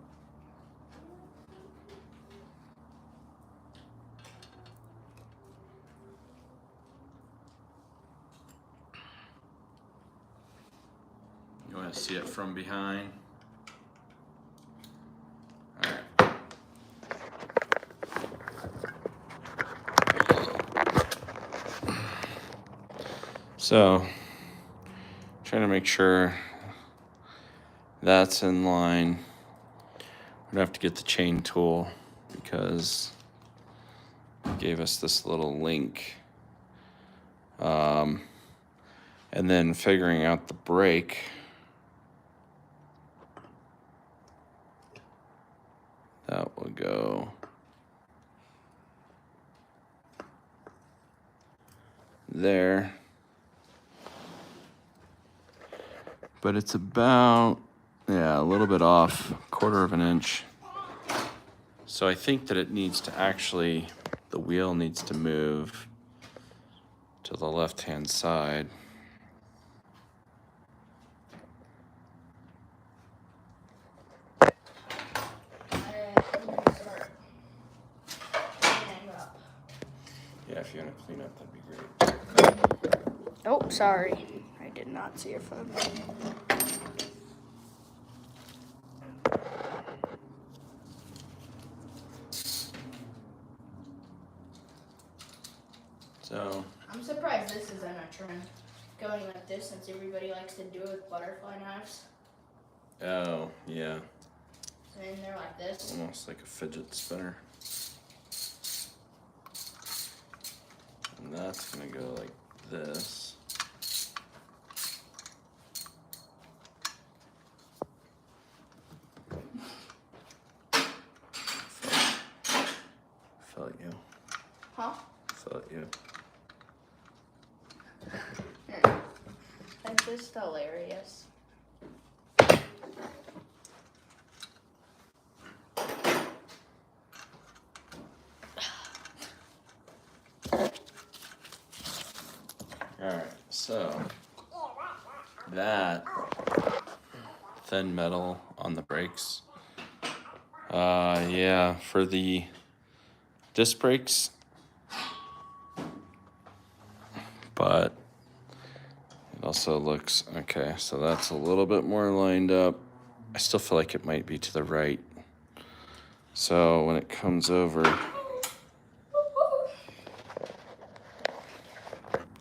to see it from behind. All right. So, trying to make sure that's in line. We're gonna have to get the chain tool because it gave us this little link. And then figuring out the brake. That will go there. But it's about, yeah, a little bit off, 1/4 of an inch. So I think that it needs to actually, the wheel needs to move to the left-hand side. Yeah, if you want to clean up, that'd be great. Oh, sorry. I did not see your phone. So I'm surprised this isn't a trend. Going like this since everybody likes to do it with butterfly knives. oh, yeah, So then they're like this. almost like a fidget spinner. And that's gonna go like this. Felt you. Huh? Felt you. That's just hilarious. Alright, so that thin metal on the brakes. Yeah, for the disc brakes. But it also looks okay, so that's a little bit more lined up. I still feel like it might be to the right. So when it comes over,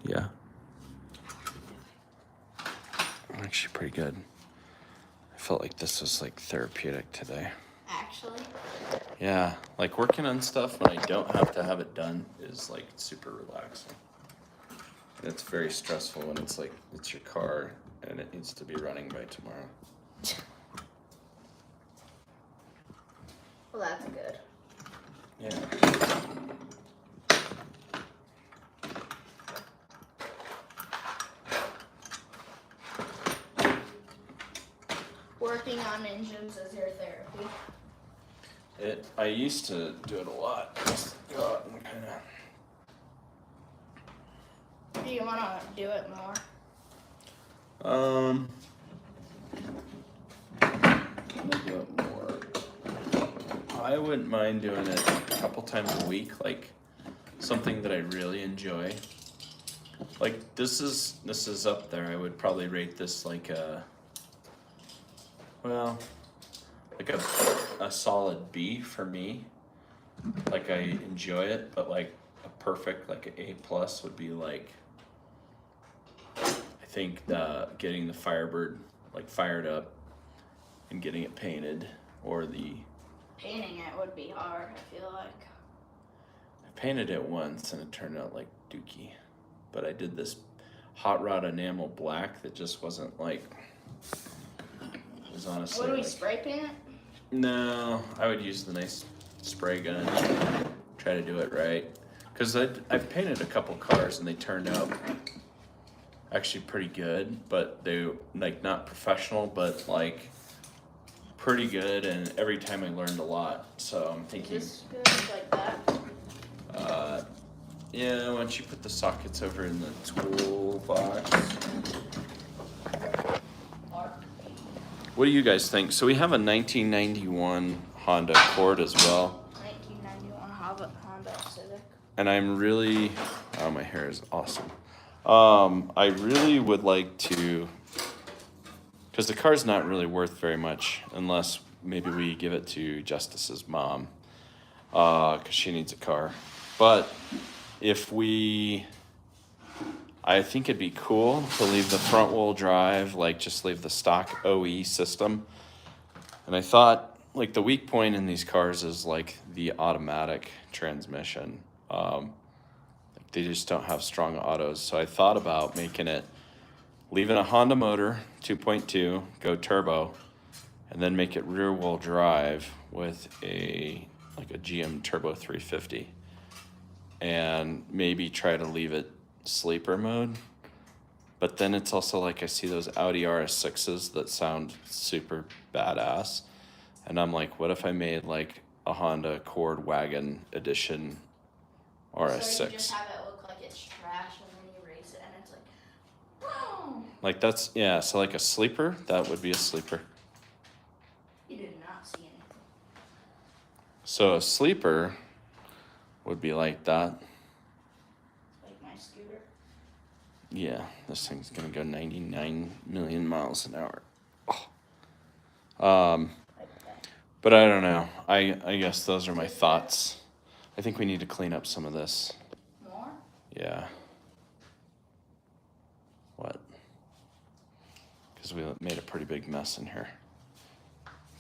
yeah, actually pretty good. I felt like this was like therapeutic today. Actually. Yeah, like working on stuff when I don't have to have it done is like super relaxing. It's very stressful when it's like it's your car and it needs to be running by tomorrow. Well, that's good. Yeah. Working on engines is your therapy. I used to do it a lot. Just go out and kind of. Do you want to do it more? Do it more. I wouldn't mind doing it a couple times a week, like something that I really enjoy. Like this is up there. I would probably rate this like a, well, like a solid B for me. Like I enjoy it, but like a perfect, like an A+ would be like, I think getting the Firebird like fired up and getting it painted, or the Painting it would be hard, I feel like. I painted it once and it turned out like dookie, but I did this hot rod enamel black that just wasn't like, it was honestly What do we like, spray paint it? no, I would use the nice spray gun, try to do it right, because I've painted a couple cars and they turned out actually pretty good, but they like not professional, but like pretty good, and every time I learned a lot. So I'm thinking, Is this good like that? yeah, why don't you put the sockets over in the toolbox? What do you guys think? So we have a 1991 Honda Accord as well. 1991 Honda Civic. And I'm really, oh, my hair is awesome. I really would like to, because the car's not really worth very much unless maybe we give it to Justus's mom, because she needs a car. But if we, I think it'd be cool to leave the front wheel drive, like just leave the stock OE system. And I thought, like, the weak point in these cars is like the automatic transmission. They just don't have strong autos. So I thought about making it, leaving a Honda motor, 2.2, go turbo, and then make it rear wheel drive with a GM Turbo 350. And maybe try to leave it sleeper mode. But then it's also like I see those Audi RS6s that sound super badass. And I'm like, what if I made like a Honda Accord Wagon Edition RS6? So you just have it look like it's trash and then you race it and it's like, boom! Like that's, yeah, so like a sleeper, that would be a sleeper. You did not see anything. So a sleeper would be like that. Like my scooter. Yeah, this thing's gonna go 99 million miles an hour. Oh. But I don't know. I guess those are my thoughts. I think we need to clean up some of this. More? Yeah. What? Because we made a pretty big mess in here.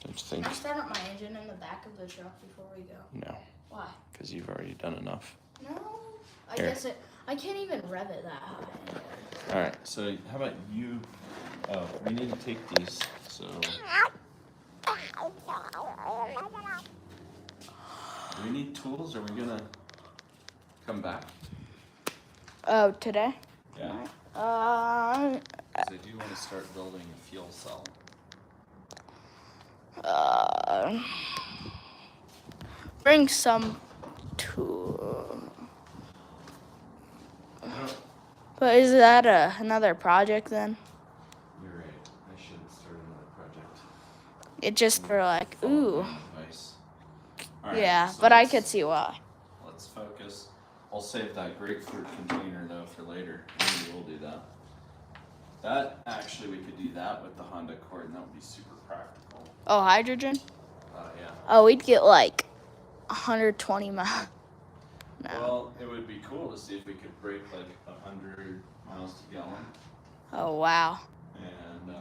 Don't you think? Can I start up my engine in the back of the truck before we go? No. Why? Because you've already done enough. No. I Here. guess I can't even rev it that high. All right. So how about you? Oh, we need to take these. So. Do we need tools? Are we gonna come back? Oh, today? Yeah. Uh, Because I do want to start building a fuel cell. Bring some tool. But is that another project then? You're right. I should start another project. It just for like, ooh. Device. All right, Yeah, so but I let's- could see why. Let's focus. I'll save that grapefruit container though for later. Maybe we'll do that. That actually we could do that with the Honda Accord, and that would be super practical. Oh, hydrogen? Yeah. Oh, we'd get like 120 miles. No. Well, it would be cool to see if we could break like 100 miles to gallon. Oh, wow. And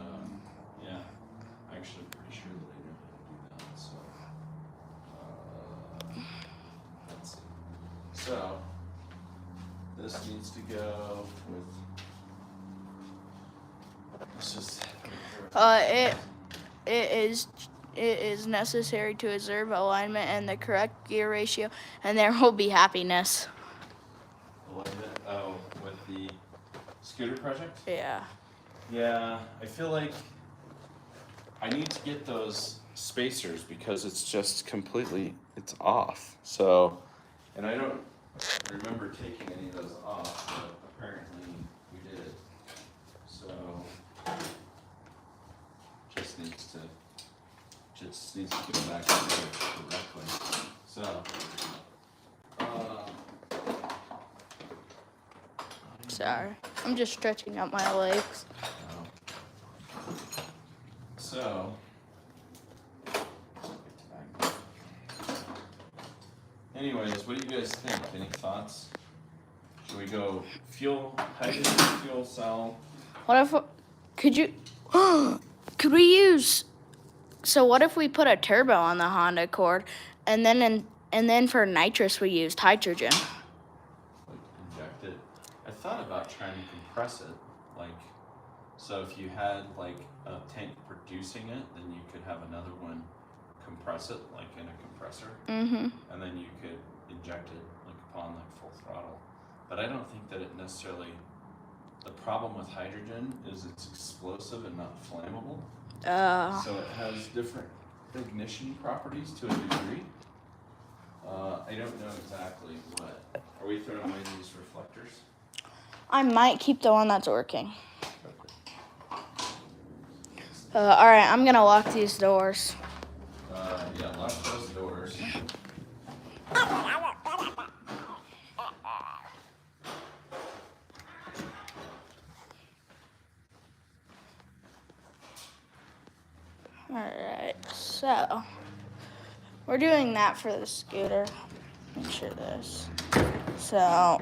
yeah, actually I'm pretty sure that they know how to do that. So let's see. So this needs to go with. Let's just. It is necessary to observe alignment and the correct gear ratio, and there will be happiness. Alignment. Oh, with the scooter project. Yeah. Yeah, I feel like I need to get those spacers because it's just completely, it's off. So, and I don't remember taking any of those off, but apparently we did. So, just needs to get them back together correctly. So, Sorry. I'm just stretching out my legs. So, anyways, what do you guys think? Any thoughts? Should we go hydrogen fuel cell? What if, could we use, so what if we put a turbo on the Honda Accord, and then for nitrous we used hydrogen? Like inject it. I thought about trying to compress it, like, so if you had like a tank producing it, then you could have another one compress it, like in a compressor, Mm-hmm. and then you could inject it like upon like full throttle. But I don't think that it necessarily. The problem with hydrogen is it's explosive and not flammable. So it has different ignition properties to a degree. I don't know exactly what. Are we throwing away these reflectors? I might keep the one that's working. All right, I'm gonna lock these doors. Yeah, lock those doors. Alright, so we're doing that for the scooter. Make sure this. So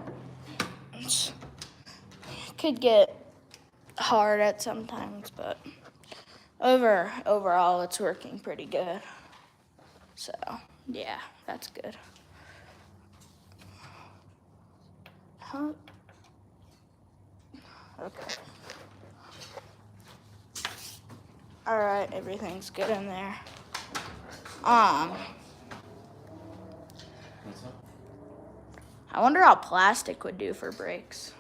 it could get hard at sometimes, but overall it's working pretty good. So yeah, that's good. Huh? Okay. Alright, everything's good in there. What's up? I wonder how plastic would do for brakes.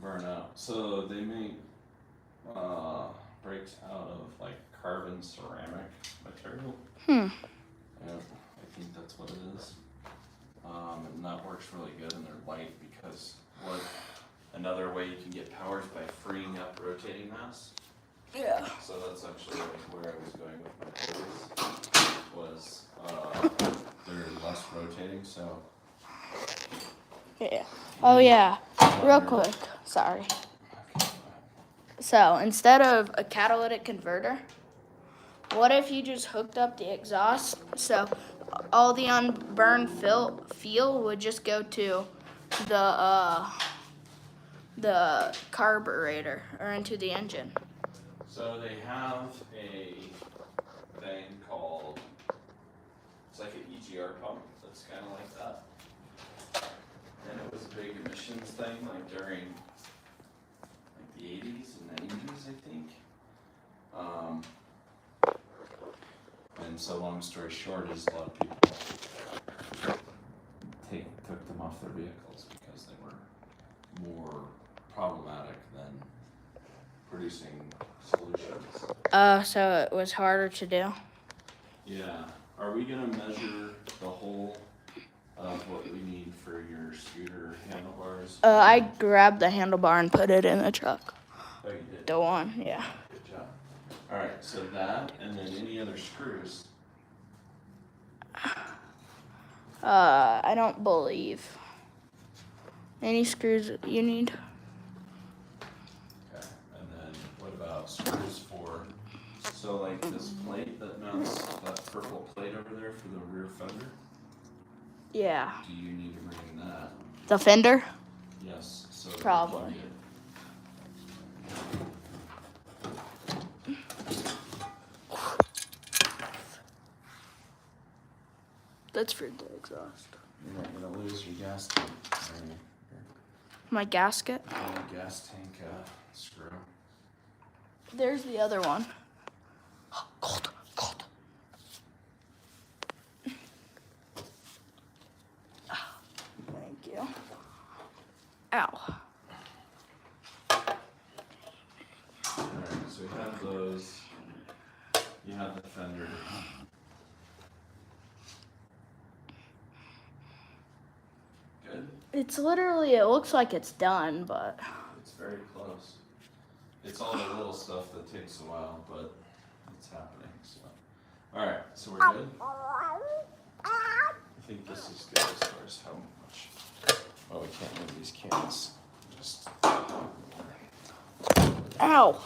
Burn out. So they make brakes out of like carbon ceramic material. Yeah, I think that's what it is. And that works really good, and they're light because another way you can get power is by freeing up rotating mass. Yeah. So that's actually like where I was going with my toys, was they're less rotating, so. Yeah. Oh yeah. Real quick. Sorry. So instead of a catalytic converter, what if you just hooked up the exhaust so all the unburned fuel would just go to the carburetor or into the engine? So they have a thing called, it's like an EGR pump that's kind of like that. And it was a big emissions thing like during like the 80s and 90s, I think. And so long story short is a lot of people took them off their vehicles because they were more problematic than producing solutions. So it was harder to do. Yeah. Are we gonna measure the whole of what we need for your scooter handlebars? I grabbed the handlebar and put it in the truck. Oh, you did? The one, yeah. Good job. Alright, so that, and then any other screws. I don't believe. Any screws you need? Okay, and then what about screws for, so like this plate that mounts, that purple plate over there for the rear fender? Yeah. Do you need to bring that? The fender? Yes, so. Probably. That's for the exhaust. You're not gonna lose your gas tank. My gasket? Gas tank screw. There's the other one. Cold. Thank you. Ow. Alright, so we have those. You have the fender. Good? It's literally, it looks like it's done, but. It's very close. It's all the little stuff that takes a while, but it's happening, so. Alright, so we're good? I think this is good as far as how much. Oh, we can't move these cans. Just. Ow.